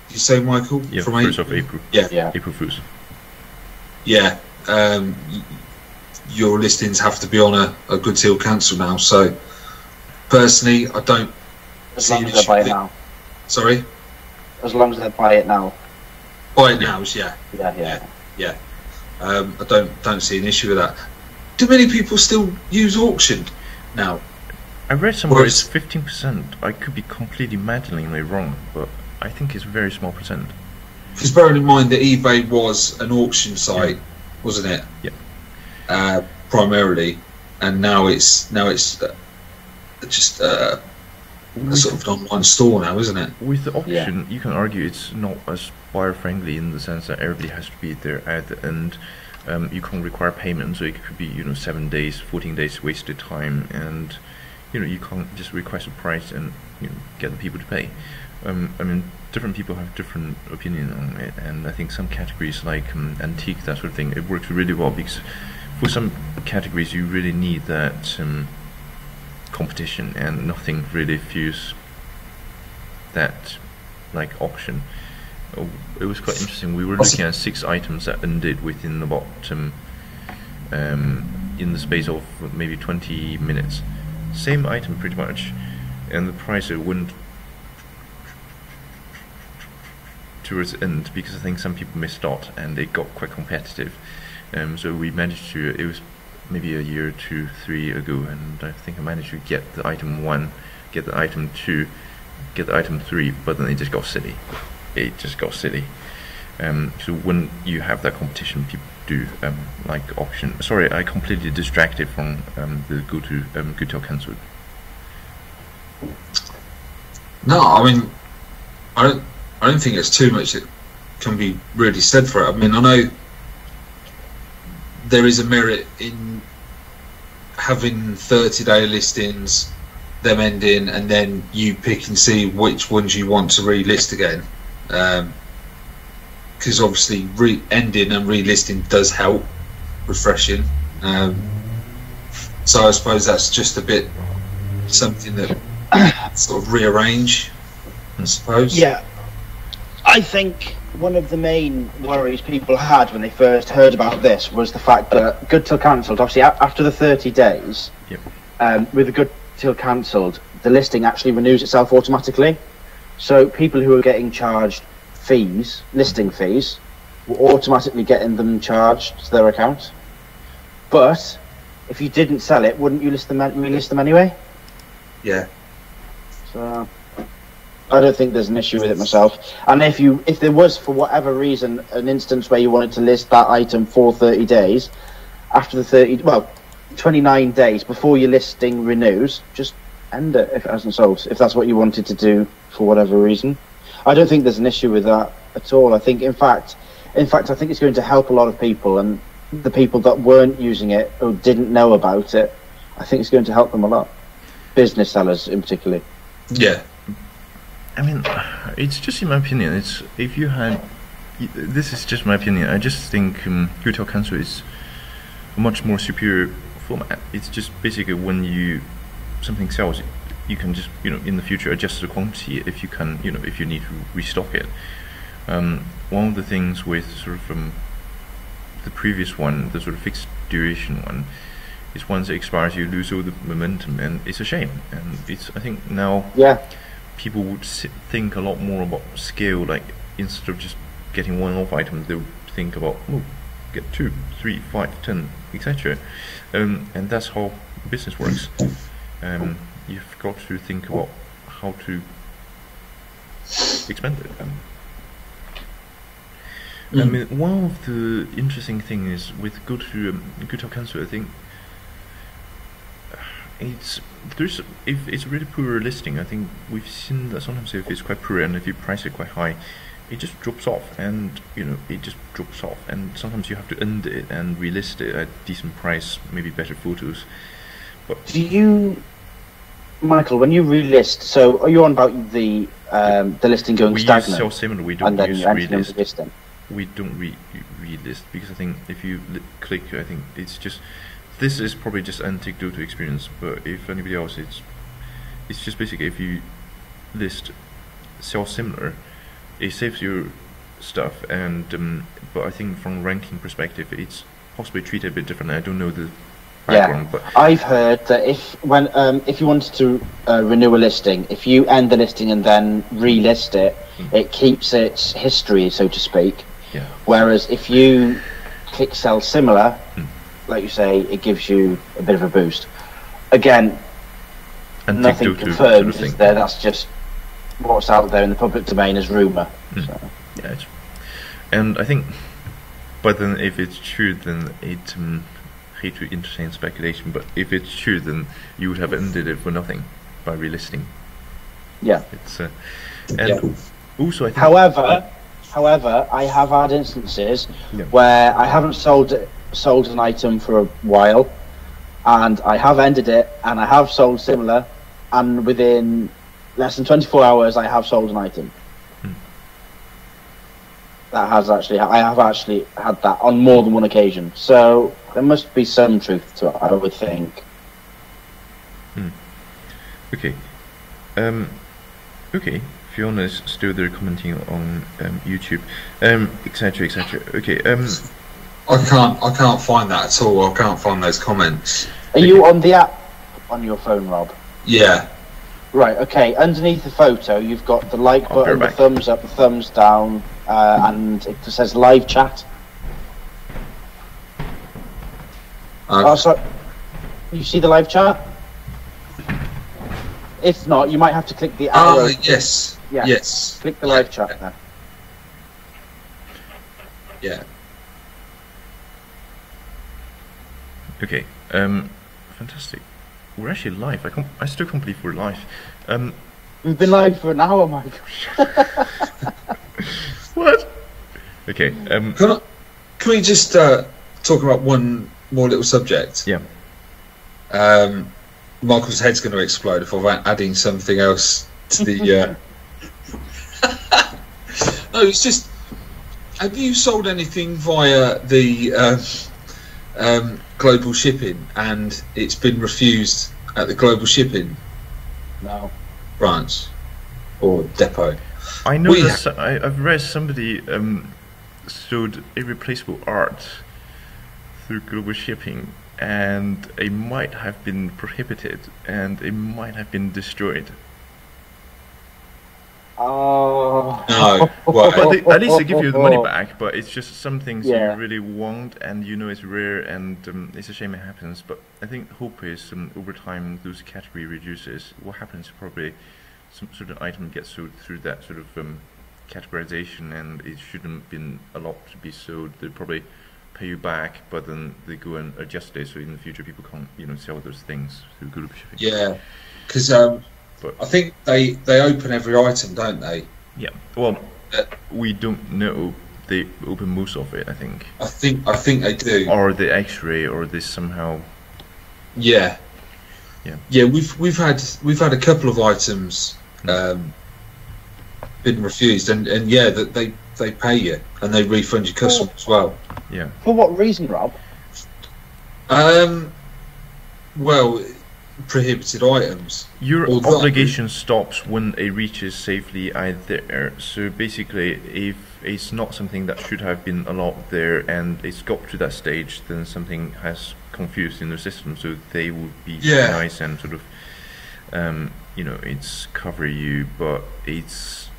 Speaker 3: You say, Michael?
Speaker 1: Yeah.
Speaker 3: From
Speaker 1: 1st of April.
Speaker 3: Yeah.
Speaker 1: April 1st.
Speaker 3: Yeah. your listings have to be on a good till cancel now. So personally, I don't
Speaker 2: As long as they buy it now.
Speaker 3: Sorry?
Speaker 2: As long as they buy it now.
Speaker 3: Buy it now, yeah.
Speaker 2: Yeah.
Speaker 3: I don't see an issue with that. Do many people still use auction now?
Speaker 1: I read somewhere it's 15%. I could be completely maddeningly wrong, but I think it's a very small percent.
Speaker 3: Because bearing in mind that eBay was an auction site, wasn't it?
Speaker 1: Yeah.
Speaker 3: Primarily, and now it's just a sort of an online store now, isn't it?
Speaker 1: With the auction, you can argue it's not as buyer friendly in the sense that everybody has to be there at the end. You can't require payment, so it could be 7 days, 14 days wasted time, and you can't just request a price and get the people to pay. I mean, different people have different opinion on it, and I think some categories like antique, that sort of thing, it works really well because for some categories you really need that competition, and nothing really feels that like auction. It was quite interesting. We were looking at 6 items that ended within about in the space of maybe 20 minutes. Same item pretty much, and the price went towards the end because I think some people missed out and it got quite competitive. So we managed to, it was maybe a year, 2, 3 ago, and I think I managed to get the item 1, get the item 2, get the item 3, but then it just got silly. It just got silly. So when you have that competition, people do like auction. Sorry, I completely distracted from the go till cancel.
Speaker 3: No, I mean, I don't think there's too much that can be really said for it. I mean, I know there is a merit in having 30-day listings, them ending, and then you pick and see which ones you want to relist again. Because obviously ending and relisting does help, refreshing. So I suppose that's just a bit something that sort of rearrange, I suppose.
Speaker 2: Yeah, I think one of the main worries people had when they first heard about this was the fact that good till cancelled, obviously after the 30 days, with the good till cancelled, the listing actually renews itself automatically. So people who are getting charged fees, listing fees, were automatically getting them charged to their account. But if you didn't sell it, wouldn't you relist them anyway?
Speaker 3: Yeah.
Speaker 2: So I don't think there's an issue with it myself. And if there was, for whatever reason, an instance where you wanted to list that item for 30 days, after the 29 days before your listing renews, just end it if it hasn't sold, if that's what you wanted to do for whatever reason. I don't think there's an issue with that at all. I think, in fact, I think it's going to help a lot of people, and the people that weren't using it or didn't know about it, I think it's going to help them a lot. Business sellers in particular.
Speaker 3: Yeah.
Speaker 1: I mean, it's just in my opinion. It's if you had, this is just my opinion. I just think go till cancel is a much more superior format. It's just basically when something sells, you can just in the future adjust the quantity if you can if you need to restock it. One of the things with sort of the previous one, the sort of fixed duration one, is once it expires you lose all the momentum, and it's a shame. And it's, I think now people would think a lot more about scale. Like instead of just getting one-off items, they would think about get 2, 3, 5, 10, etc. And that's how business works. You've got to think about how to expand it. I mean, one of the interesting things is with go till cancel, I think if it's a really poor listing, I think we've seen that sometimes if it's quite poor and if you price it quite high, it just drops off, and it just drops off, and sometimes you have to end it and relist it at decent price, maybe better photos. But
Speaker 2: do you, Michael, when you relist, so are you on about the listing going stagnant?
Speaker 1: We use similar. We don't use relist. We don't relist because I think if you click, I think it's just, this is probably just anecdotal experience, but if anybody else, it's just basically if you list sell similar, it saves your stuff, and but I think from ranking perspective, it's possibly treated a bit differently. I don't know the
Speaker 2: Yeah,
Speaker 1: background, but
Speaker 2: I've heard that if you wanted to renew a listing, if you end the listing and then relist it, it keeps its history, so to speak.
Speaker 1: yeah,
Speaker 2: Whereas if you click sell similar, like you say, it gives you a bit of a boost. Again,
Speaker 1: and
Speaker 2: nothing
Speaker 1: take
Speaker 2: confirmed
Speaker 1: sort of
Speaker 2: is
Speaker 1: thing.
Speaker 2: there. That's just what's out there in the public domain as rumour. So.
Speaker 1: Yeah, and I think, but then if it's true, then it hate to entertain speculation, but if it's true, then you would have ended it for nothing by relisting.
Speaker 2: Yeah.
Speaker 1: It's and also I think.
Speaker 2: However, I have had instances
Speaker 1: Yeah.
Speaker 2: where I haven't sold an item for a while, and I have ended it, and I have sold similar, and within less than 24 hours, I have sold an item. That has actually, I have actually had that on more than one occasion. So there must be some truth to it, I would think.
Speaker 1: Okay. Okay. Fiona's still there commenting on YouTube, etc., etc. Okay.
Speaker 3: I can't find that at all. I can't find those comments.
Speaker 2: Are you on the app on your phone, Rob?
Speaker 3: Yeah.
Speaker 2: Right, okay. Underneath the photo, you've got the like
Speaker 1: I'll be
Speaker 2: button,
Speaker 1: right
Speaker 2: the
Speaker 1: back.
Speaker 2: thumbs up, the thumbs down, and it says live chat. Oh, sorry. You see the live chat? If not, you might have to click the arrow.
Speaker 3: Yes.
Speaker 2: Yeah.
Speaker 3: Yes.
Speaker 2: Click the live chat then.
Speaker 3: Yeah.
Speaker 1: Okay. Fantastic. We're actually live. I still can't believe we're live.
Speaker 2: We've been live for an hour, Mike.
Speaker 1: What? Okay.
Speaker 3: Can we just talk about one more little subject?
Speaker 1: Yeah.
Speaker 3: Michael's head's going to explode if I'm adding something else to the. No, it's just. Have you sold anything via the global shipping and it's been refused at the global shipping
Speaker 2: No.
Speaker 3: branch or depot?
Speaker 1: I know that I've read somebody sold irreplaceable art through global shipping, and it might have been prohibited, and it might have been destroyed.
Speaker 2: Oh.
Speaker 3: No. Well,
Speaker 1: But at least they give you the money back. But it's just some things
Speaker 2: Yeah.
Speaker 1: you really want, and you know it's rare, and it's a shame it happens. But I think the hope is over time those category reduces. What happens probably some sort of item gets sold through that sort of categorization, and it shouldn't been allowed to be sold. They probably pay you back, but then they go and adjust it so in the future people can't sell those things through global shipping.
Speaker 3: yeah, because
Speaker 1: But
Speaker 3: I think they open every item, don't they?
Speaker 1: yeah, well, we don't know. They open most of it, I think.
Speaker 3: I think they do.
Speaker 1: Or the X-ray, or this somehow.
Speaker 3: Yeah.
Speaker 1: Yeah.
Speaker 3: Yeah, we've had a couple of items been refused, and yeah, that they pay you and they refund your customer as well.
Speaker 1: Yeah.
Speaker 2: For what reason, Rob?
Speaker 3: Well, prohibited items.
Speaker 1: Your
Speaker 3: Or that-
Speaker 1: obligation stops when it reaches safely there. So basically, if it's not something that should have been allowed there and it's got to that stage, then something has confused in the system. So they would be
Speaker 3: Yeah.
Speaker 1: nice and sort of, it's cover you, but it's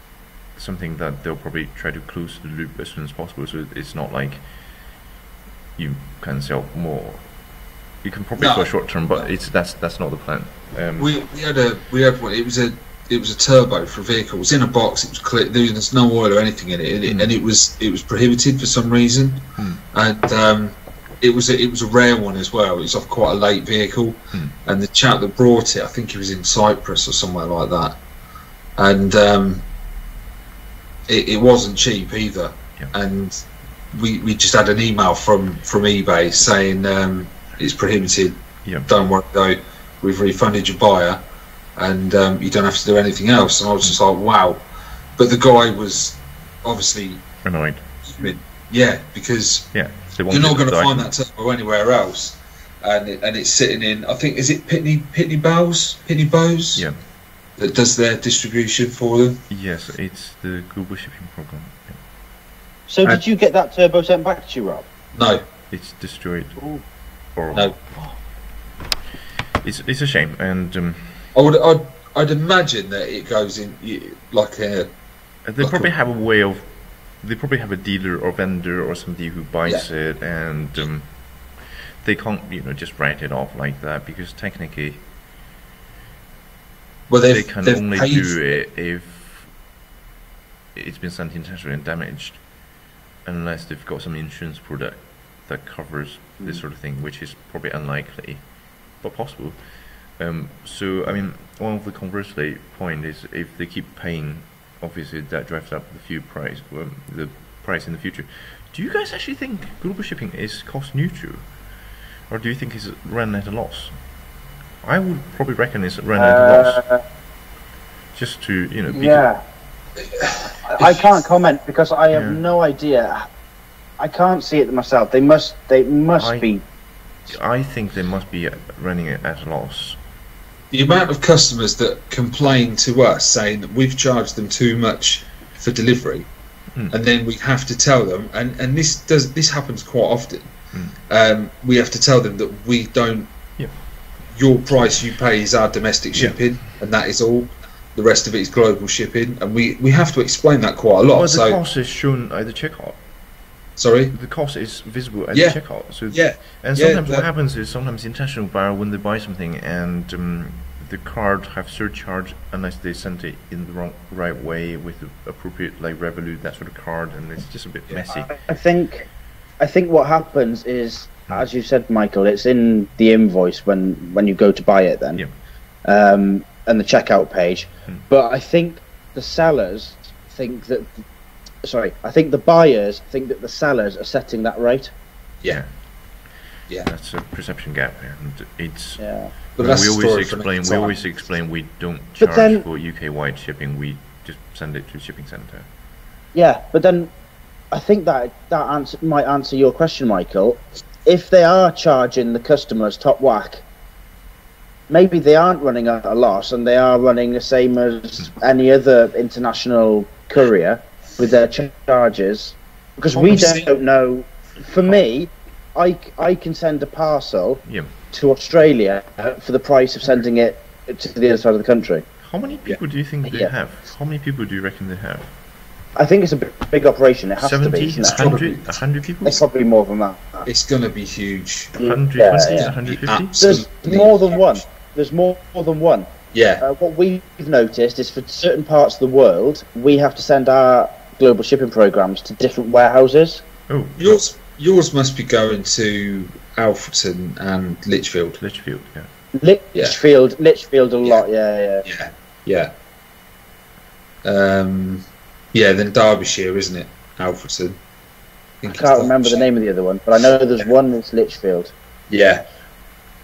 Speaker 1: something that they'll probably try to close the loop as soon as possible. So it's not like you can sell more. You can probably for a short term, but that's not the plan.
Speaker 3: We had one. It was a turbo for a vehicle. It was in a box. It was clear. There's no oil or anything in it, and it was prohibited for some reason. And it was a rare one as well. It was off quite a late vehicle, and the chap that brought it, I think he was in Cyprus or somewhere like that, and it wasn't cheap either.
Speaker 1: Yeah.
Speaker 3: And we just had an email from eBay saying it's prohibited.
Speaker 1: Yeah.
Speaker 3: Don't worry though, we've refunded your buyer, and you don't have to do anything else. And I was just like, wow. But the guy was obviously
Speaker 1: Annoyed.
Speaker 3: yeah, because
Speaker 1: Yeah.
Speaker 3: you're not going to find that turbo anywhere else, and it's sitting in. I think is it Pitney Bowes
Speaker 1: Yeah.
Speaker 3: that does their distribution for them.
Speaker 1: Yes, it's the global shipping program. Yeah.
Speaker 2: So did you get that turbo sent back to you, Rob?
Speaker 3: No,
Speaker 1: it's destroyed.
Speaker 2: Ooh.
Speaker 1: Or
Speaker 3: No.
Speaker 1: it's a shame, and
Speaker 3: I'd imagine that it goes in like a.
Speaker 1: they
Speaker 3: like
Speaker 1: probably
Speaker 3: a-
Speaker 1: have a way of. They probably have a dealer or vendor or somebody who buys
Speaker 3: Yeah.
Speaker 1: it, and they can't, just write it off like that, because technically
Speaker 3: Well,
Speaker 1: they can
Speaker 3: they've
Speaker 1: only
Speaker 3: paid
Speaker 1: do it if it's been sent intentionally and damaged, unless they've got some insurance product that covers this sort of thing, which is probably unlikely, but possible. So, I mean, one of the conversely point is, if they keep paying, obviously that drives up the price in the future. Do you guys actually think global shipping is cost neutral, or do you think it's run at a loss? I would probably reckon it's run at a loss. Just to,
Speaker 2: Yeah. I can't comment because I have
Speaker 1: Yeah.
Speaker 2: no idea. I can't see it myself. They must be.
Speaker 1: I think they must be running it at a loss.
Speaker 3: the amount of customers that complain to us saying that we've charged them too much for delivery, and then we have to tell them, and this happens quite often. We have to tell them that we don't.
Speaker 1: Yep.
Speaker 3: Your price you pay is our domestic shipping, and that is all. The rest of it is global shipping, and we have to explain that quite a lot.
Speaker 1: Well, the
Speaker 3: so,
Speaker 1: cost is shown at the checkout.
Speaker 3: sorry.
Speaker 1: The cost is visible at
Speaker 3: Yeah.
Speaker 1: the checkout. So
Speaker 3: Yeah.
Speaker 1: and
Speaker 3: Yeah,
Speaker 1: sometimes what
Speaker 3: that-
Speaker 1: happens is, sometimes intentional buyer, when they buy something and the card have surcharge unless they sent it in the right way with the appropriate, like Revolut, that sort of card, and it's just a bit messy.
Speaker 2: I think what happens is, as you said, Michael, it's in the invoice when you go to buy it. Then, and the checkout page. But I think the sellers think that. Sorry, I think the buyers think that the sellers are setting that rate.
Speaker 3: Yeah. Yeah.
Speaker 1: That's a perception gap, and it's.
Speaker 2: Yeah.
Speaker 3: But that's
Speaker 1: we
Speaker 3: a
Speaker 1: always
Speaker 3: story for
Speaker 1: explain.
Speaker 3: another
Speaker 1: We
Speaker 3: time.
Speaker 1: always explain we don't
Speaker 2: But
Speaker 1: charge
Speaker 2: then-
Speaker 1: for UK-wide shipping. We just send it to a shipping centre.
Speaker 2: Yeah, but then I think that might answer your question, Michael. If they are charging the customers top whack, maybe they aren't running at a loss, and they are running the same as any other international courier with their charges. Because we don't know. For me, I can send a parcel to Australia for the price of sending it to the other side of the country.
Speaker 1: How many people do you think they have? How many people do you reckon they have?
Speaker 2: I think it's a big operation. It has
Speaker 1: 70,
Speaker 2: to be. Isn't it?
Speaker 1: 100 people?
Speaker 2: It's probably more than that.
Speaker 3: It's going to be huge.
Speaker 1: 100,
Speaker 2: Yeah,
Speaker 1: 150?
Speaker 2: There's more than one. There's more than one.
Speaker 3: Yeah.
Speaker 2: What we've noticed is, for certain parts of the world, we have to send our global shipping programs to different warehouses.
Speaker 1: Oh,
Speaker 3: Yours must be going to Alfreton and Lichfield.
Speaker 1: Lichfield, yeah.
Speaker 2: Lichfield a lot, yeah.
Speaker 3: Then Derbyshire, isn't it? Alfreton.
Speaker 2: I can't remember the name of the other one, but I know there's one that's Lichfield.
Speaker 3: Yeah.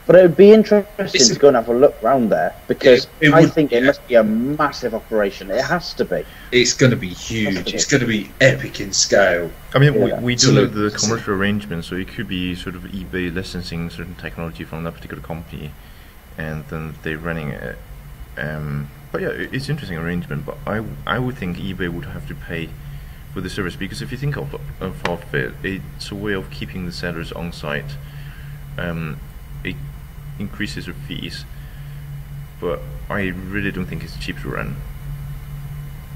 Speaker 2: But it would be interesting to go and have a look round there, because
Speaker 3: It
Speaker 2: I
Speaker 3: would,
Speaker 2: think it must be a massive operation. It has to be.
Speaker 3: It's going to be huge. It's going to be epic in scale.
Speaker 1: I mean,
Speaker 2: Yeah.
Speaker 1: we do know the
Speaker 3: Absolutely.
Speaker 1: commercial arrangement, so it could be sort of eBay licensing certain technology from that particular company, and then they're running it. But yeah, it's interesting arrangement. But I would think eBay would have to pay for the service, because if you think of it, it's a way of keeping the sellers on site. It increases their fees, but I really don't think it's cheap to run.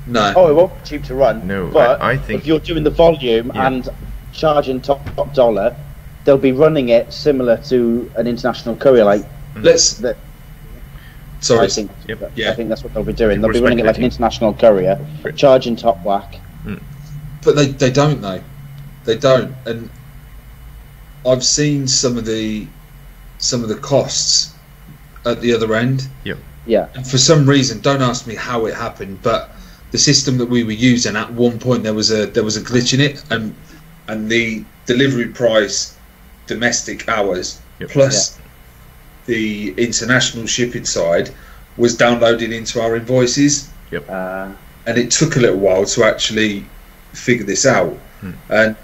Speaker 3: No.
Speaker 2: Oh, it won't be cheap to run.
Speaker 1: No,
Speaker 2: but
Speaker 1: I think
Speaker 2: if you're doing the volume and charging top dollar, they'll be running it similar to an international courier. Like
Speaker 3: Let's.
Speaker 2: that.
Speaker 3: Sorry.
Speaker 2: I think.
Speaker 1: Yep.
Speaker 3: Yeah.
Speaker 2: I think that's what they'll be doing.
Speaker 1: People
Speaker 2: They'll be running it like an international courier, charging top whack.
Speaker 3: But they don't though. They don't, and I've seen some of the costs at the other end.
Speaker 2: Yeah.
Speaker 3: And for some reason, don't ask me how it happened, but the system that we were using at one point, there was a glitch in it, and the delivery price, domestic hours plus the international shipping side was downloaded into our invoices. And it took a little while to actually figure this out, and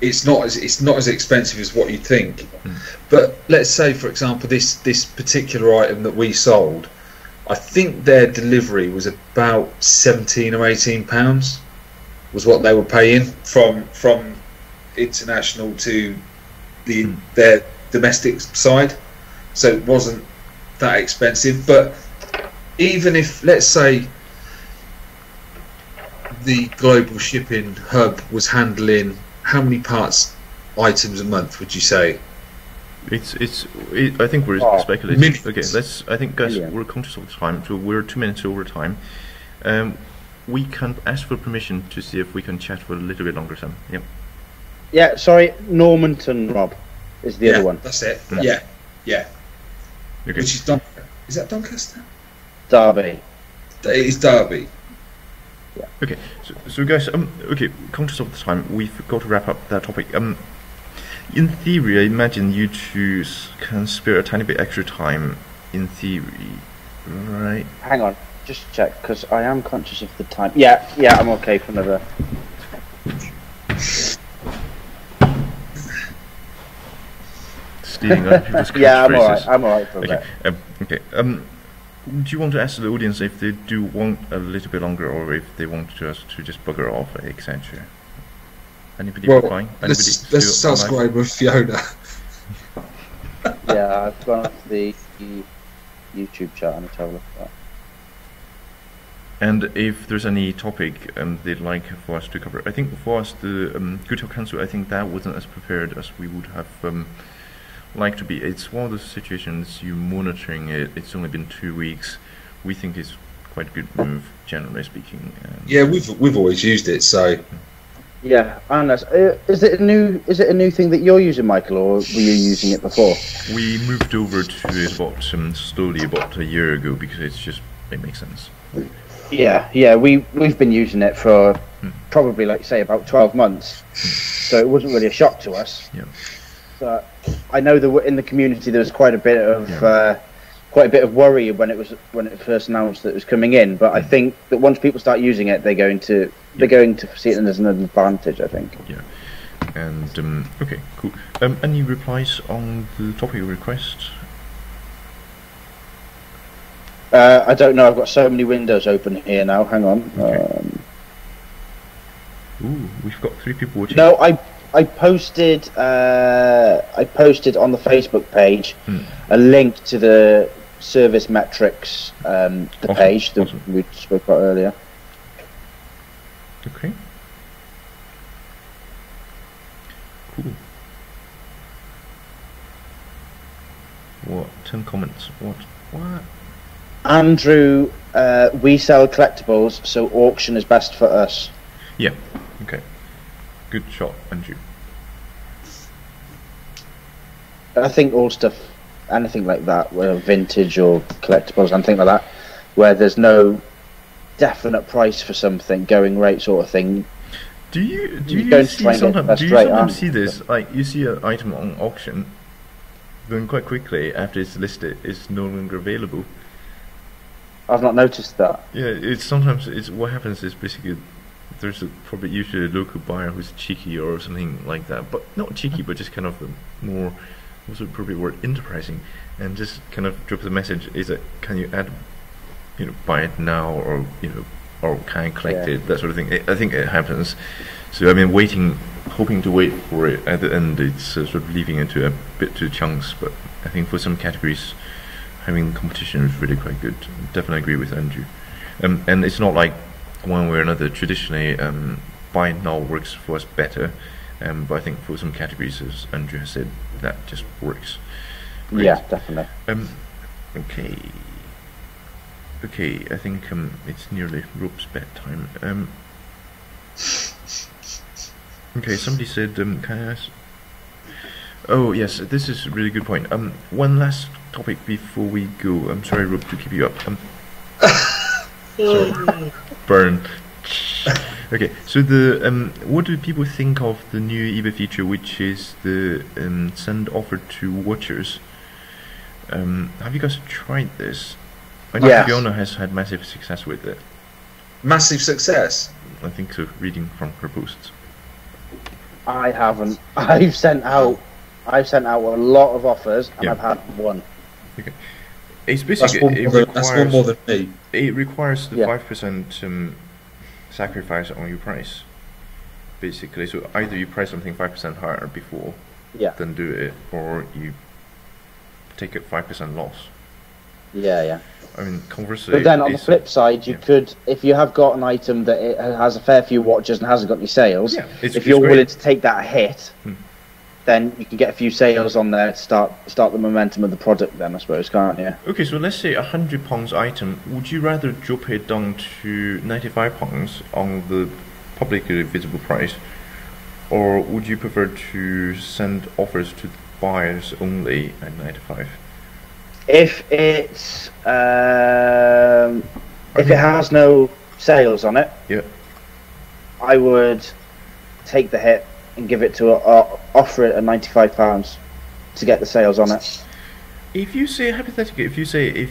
Speaker 3: it's not as expensive as what you'd think. But let's say, for example, this particular item that we sold, I think their delivery was about £17 or £18 was what they were paying from international to their domestic side, so it wasn't that expensive. But even if, let's say, the global shipping hub was handling how many items a month, would you say?
Speaker 1: I think we're speculating.
Speaker 3: Millions.
Speaker 1: Okay, I think, guys,
Speaker 2: Millions.
Speaker 1: we're conscious of the time, so we're 2 minutes over time. We can ask for permission to see if we can chat for a little bit longer, Sam. Yep.
Speaker 2: Yeah, sorry, Normanton, Rob, is the other one.
Speaker 3: That's it.
Speaker 2: Yeah.
Speaker 3: Yeah.
Speaker 1: Okay.
Speaker 3: Which is is that Doncaster?
Speaker 2: Derby.
Speaker 3: It is Derby.
Speaker 1: Okay, so guys, okay, conscious of the time, we've got to wrap up that topic. In theory, I imagine you two can spare a tiny bit extra time. In theory, right?
Speaker 2: Hang on, just check, because I am conscious of the time. Yeah, I'm okay for another.
Speaker 1: Stealing other people's
Speaker 2: Yeah,
Speaker 1: catchphrases.
Speaker 2: I'm alright for a
Speaker 1: Okay.
Speaker 2: bit.
Speaker 1: Okay. Do you want to ask the audience if they do want a little bit longer, or if they want us to just bugger off, etc.? Anybody replying?
Speaker 3: Let's subscribe with Fiona.
Speaker 2: Yeah, I've gone off the YouTube chat and have a look at that.
Speaker 1: And if there's any topic they'd like for us to cover, I think for us the Good Health Council, I think that wasn't as prepared as we would have liked to be. It's one of those situations, you monitoring it. It's only been 2 weeks. We think it's quite a good move, generally speaking.
Speaker 3: Yeah, we've always used it, so.
Speaker 2: Yeah, unless is it a new thing that you're using, Michael, or were you using it before?
Speaker 1: We moved over to it slowly about a year ago because it makes sense.
Speaker 2: Yeah, we've been using it for probably, like, say, about 12 months, so it wasn't really a shock to us.
Speaker 1: Yeah.
Speaker 2: But I know that in the community there was quite a bit of worry when it first announced that it was coming in. But I think that once people start using it, they're going to see it as an advantage, I think.
Speaker 1: Yeah. And okay, cool. Any replies on the topic request?
Speaker 2: I don't know. I've got so many windows open here now. Hang on.
Speaker 1: Okay. Ooh, we've got 3 people watching.
Speaker 2: No, I posted on the Facebook page a link to the service metrics, page that we spoke about earlier.
Speaker 1: Okay. Cool. What? 10 comments. What?
Speaker 2: Andrew, we sell collectibles, so auction is best for us.
Speaker 1: Yeah. Okay. Good shot, Andrew.
Speaker 2: I think all stuff, anything like that, where vintage or collectibles, anything like that, where there's no definite price for something, going rate sort of thing.
Speaker 1: Do you sometimes see this? Like, you see an item on auction, then quite quickly after it's listed, it's no longer available.
Speaker 2: I've not noticed that.
Speaker 1: Yeah, what happens is basically there's probably usually a local buyer who's cheeky or something like that, but not cheeky, but just kind of more, what's the appropriate word, enterprising, and just kind of drops a message: is it, can you add, buy it now, or or can I collect it, that sort of thing. I think it happens. So I've been hoping to wait for it. At the end, it's sort of leaving into a bit to chunks, but I think for some categories, having competition is really quite good. Definitely agree with Andrew. And it's not like one way or another. Traditionally, buy now works for us better, but I think for some categories, as Andrew has said, that just works. Great.
Speaker 2: Yeah, definitely.
Speaker 1: Okay, I think it's nearly Rope's bedtime. Okay, somebody said, can I ask? Oh yes, this is a really good point. One last topic before we go. I'm sorry, Rope, to keep you up. Sorry. Burn. Okay, so what do people think of the new eBay feature, which is the send offer to watchers? Have you guys tried this? I know Fiona has had massive success with it.
Speaker 3: Massive success?
Speaker 1: I think so, reading from her posts.
Speaker 2: I haven't. I've sent out a lot of offers, and I've had one.
Speaker 1: Okay. It's basically
Speaker 3: that's one more than me.
Speaker 1: It requires the 5% sacrifice on your price. basically. So either you price something 5% higher before,
Speaker 2: Yeah.
Speaker 1: then do it, or you take a 5% loss.
Speaker 2: Yeah.
Speaker 1: I mean, conversely,
Speaker 2: But then on the flip side, you
Speaker 1: yeah.
Speaker 2: could, if you have got an item that it has a fair few watches and hasn't got any sales,
Speaker 1: Yeah,
Speaker 2: if you're
Speaker 1: great.
Speaker 2: willing to take that hit, then you can get a few sales on there to start the momentum of the product. Then I suppose, can't you?
Speaker 1: Okay, so let's say £100 item. Would you rather drop it down to £95 on the publicly visible price, or would you prefer to send offers to buyers only at 95?
Speaker 2: If it's if it has no sales on it,
Speaker 1: Yeah.
Speaker 2: I would take the hit and give it to offer it at £95 to get the sales on it.
Speaker 1: If you say hypothetically, if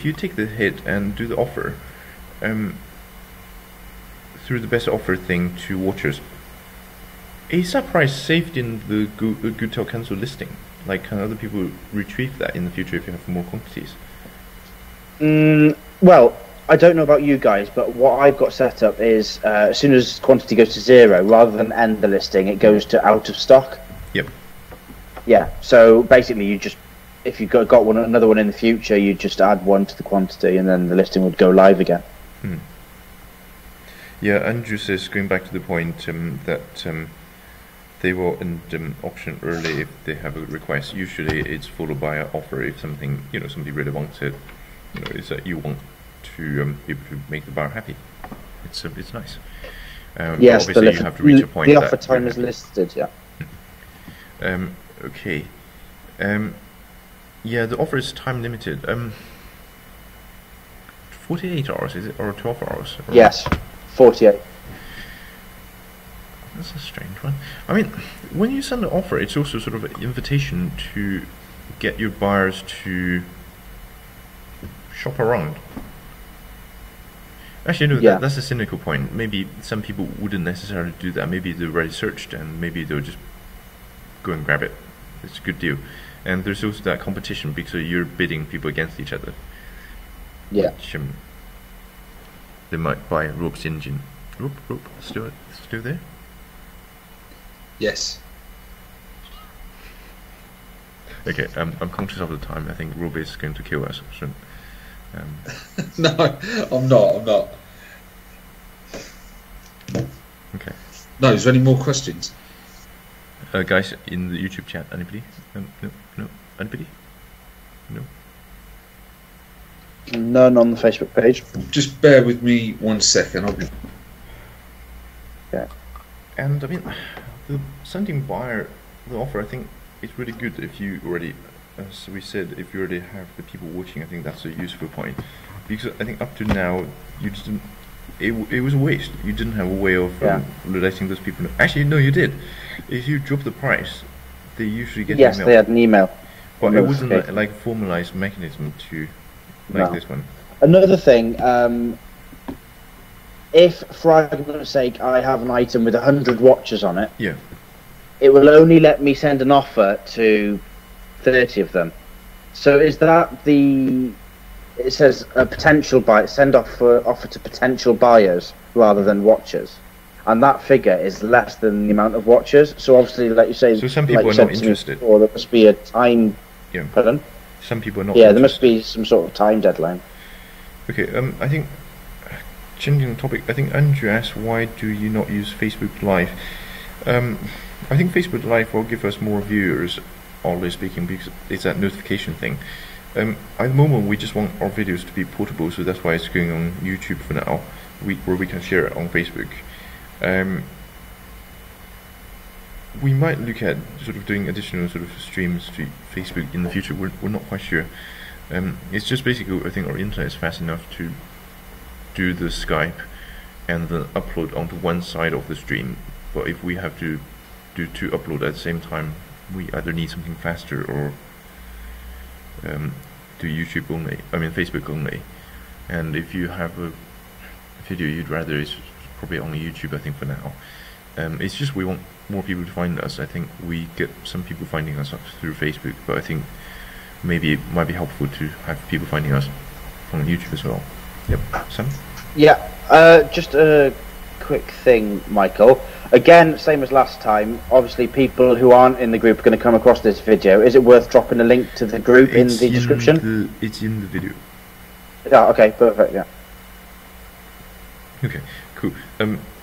Speaker 1: you take the hit and do the offer, through the best offer thing to watchers, is that price saved in the good till cancel listing? Like, can other people retrieve that in the future if you have more quantities?
Speaker 2: Well, I don't know about you guys, but what I've got set up is as soon as quantity goes to 0, rather than end the listing, it goes to out of stock.
Speaker 1: Yep.
Speaker 2: Yeah. So basically, you just, if you got another one in the future, you just add one to the quantity, and then the listing would go live again.
Speaker 1: Yeah, Andrew says, going back to the point that they will end auction early if they have a request. Usually, it's followed by an offer if something, somebody really wants it. Is that you want to be able to make the buyer happy. It's nice.
Speaker 2: Yes,
Speaker 1: obviously you have to reach a point.
Speaker 2: The offer time is listed. Yeah.
Speaker 1: Okay. Yeah, the offer is time limited. 48 hours is it, or 12 hours? Or
Speaker 2: yes, 48.
Speaker 1: That's a strange one. I mean, when you send an offer, it's also sort of an invitation to get your buyers to shop around. Actually, no,
Speaker 2: Yeah.
Speaker 1: that's a cynical point. Maybe some people wouldn't necessarily do that. Maybe they've already searched and maybe they'll just go and grab it. It's a good deal. And there's also that competition because you're bidding people against each other.
Speaker 2: Yeah.
Speaker 1: Which, they might buy Rope's engine. Rope, still there?
Speaker 3: Yes.
Speaker 1: Okay, I'm conscious of the time. I think Rope is going to kill us. So,
Speaker 3: No, I'm not.
Speaker 1: okay.
Speaker 3: No, is there any more questions?
Speaker 1: Guys, in the YouTube chat, anybody? No. Anybody? No.
Speaker 2: None on the Facebook page.
Speaker 3: Just bear with me 1 second.
Speaker 2: Yeah.
Speaker 1: And I mean, the sending buyer the offer, I think it's really good if you already, as we said, if you already have the people watching. I think that's a useful point, because I think up to now you just didn't. It was a waste. You didn't have a way of letting those people know. Actually, no, you did. If you drop the price, they usually get
Speaker 2: Yes,
Speaker 1: an email.
Speaker 2: they had an email.
Speaker 1: But it wasn't like a formalized mechanism to like this one.
Speaker 2: Another thing, if for argument's sake I have an item with 100 watches on it,
Speaker 1: Yeah.
Speaker 2: it will only let me send an offer to 30 of them. So is that the? It says a potential buy. Send offer to potential buyers rather than watchers, and that figure is less than the amount of watchers. So obviously, like you say,
Speaker 1: So some people are not interested.
Speaker 2: Or there must be a time.
Speaker 1: Yeah.
Speaker 2: Pardon?
Speaker 1: Some people are not.
Speaker 2: Yeah, there must be some sort of time deadline.
Speaker 1: Okay. I think changing the topic. I think Andrew asked, why do you not use Facebook Live? I think Facebook Live will give us more viewers, always speaking, because it's that notification thing. At the moment, we just want our videos to be portable, so that's why it's going on YouTube for now, where we can share it on Facebook. We might look at sort of doing additional sort of streams to Facebook in the future. We're not quite sure. It's just basically, I think our internet is fast enough to do the Skype and then upload onto one side of the stream. But if we have to do two upload at the same time, we either need something faster or do YouTube only. I mean Facebook only. And if you have a video you'd rather, it's probably only YouTube, I think, for now. It's just we want more people to find us. I think we get some people finding us through Facebook, but I think maybe it might be helpful to have people finding us on YouTube as well. Yep. Sam?
Speaker 2: Yeah. Just a quick thing, Michael. Again, same as last time. Obviously, people who aren't in the group are going to come across this video. Is it worth dropping a link to the group in the description?
Speaker 1: It's in the video.
Speaker 2: Yeah. Okay. Perfect. Yeah.
Speaker 1: Okay. Cool.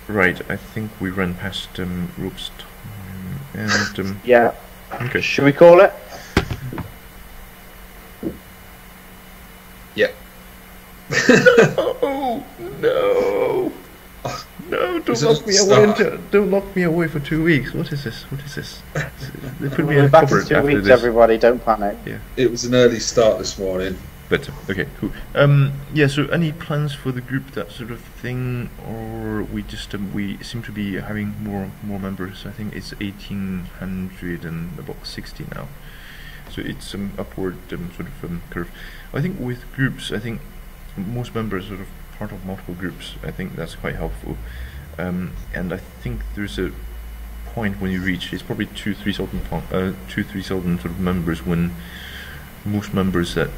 Speaker 1: Right. I think we ran past Rope's time, and
Speaker 2: Yeah.
Speaker 1: okay.
Speaker 2: Should we call it?
Speaker 3: Yep.
Speaker 1: Oh no! No! Don't lock me away. Don't lock me away for 2 weeks. What is this? What is this? They put me in a
Speaker 2: Back in
Speaker 1: cupboard
Speaker 2: 2
Speaker 1: after
Speaker 2: weeks,
Speaker 1: this.
Speaker 2: everybody. Don't panic.
Speaker 1: Yeah.
Speaker 3: It was an early start this morning.
Speaker 1: But okay, cool. Yeah. So, any plans for the group, that sort of thing, or we just we seem to be having more members. I think it's 1,800 and about 60 now. So it's upward sort of curve. I think with groups, I think most members are sort of part of multiple groups. I think that's quite helpful. And I think there's a point when you reach, it's probably 2,000-3,000 sort of members, when most members that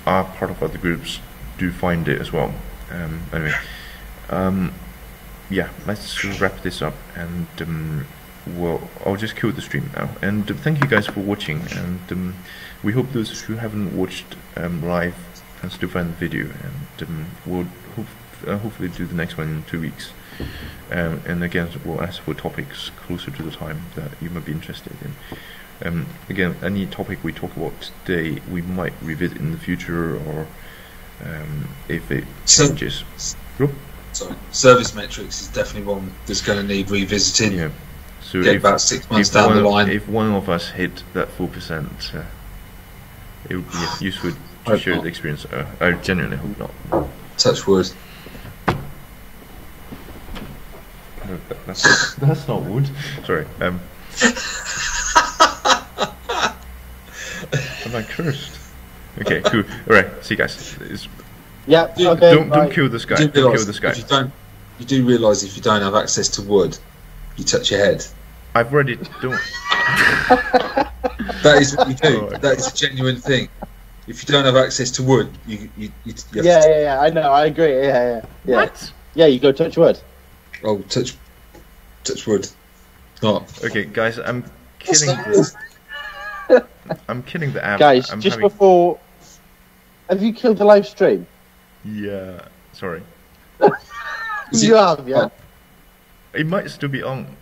Speaker 1: are part of other groups do find it as well. Anyway, yeah, let's wrap this up, and well, I'll just kill the stream now. And thank you guys for watching, and we hope those who haven't watched live can still find the video, and we'll hopefully do the next one in 2 weeks. And again, we'll ask for topics closer to the time that you might be interested in. Again, any topic we talk about today, we might revisit in the future, or if it changes.
Speaker 3: Sorry, service metrics is definitely one that's going to need revisiting.
Speaker 1: Yeah. So
Speaker 3: Get about 6 months down the line.
Speaker 1: If one of us hit that 4%, it would be useful to share the experience. I genuinely hope not.
Speaker 3: Touch wood.
Speaker 1: No, that's not wood. Sorry. Am I cursed? Okay, cool. Alright, see you guys.
Speaker 2: Yeah. Okay.
Speaker 1: Don't kill this guy. Don't kill this guy.
Speaker 3: You do realise if you don't have access to wood, you touch your head.
Speaker 1: I've already don't.
Speaker 3: That is what you do. Oh, that is a genuine thing. If you don't have access to wood, you have
Speaker 2: yeah. I know. I agree. Yeah.
Speaker 1: What?
Speaker 2: Yeah, you go touch wood.
Speaker 3: Oh, touch wood. Not.
Speaker 1: Okay, guys, I'm killing I'm killing the app.
Speaker 2: Guys, before, have you killed the live stream?
Speaker 1: Yeah. Sorry.
Speaker 2: You have, yeah.
Speaker 1: It might still be on.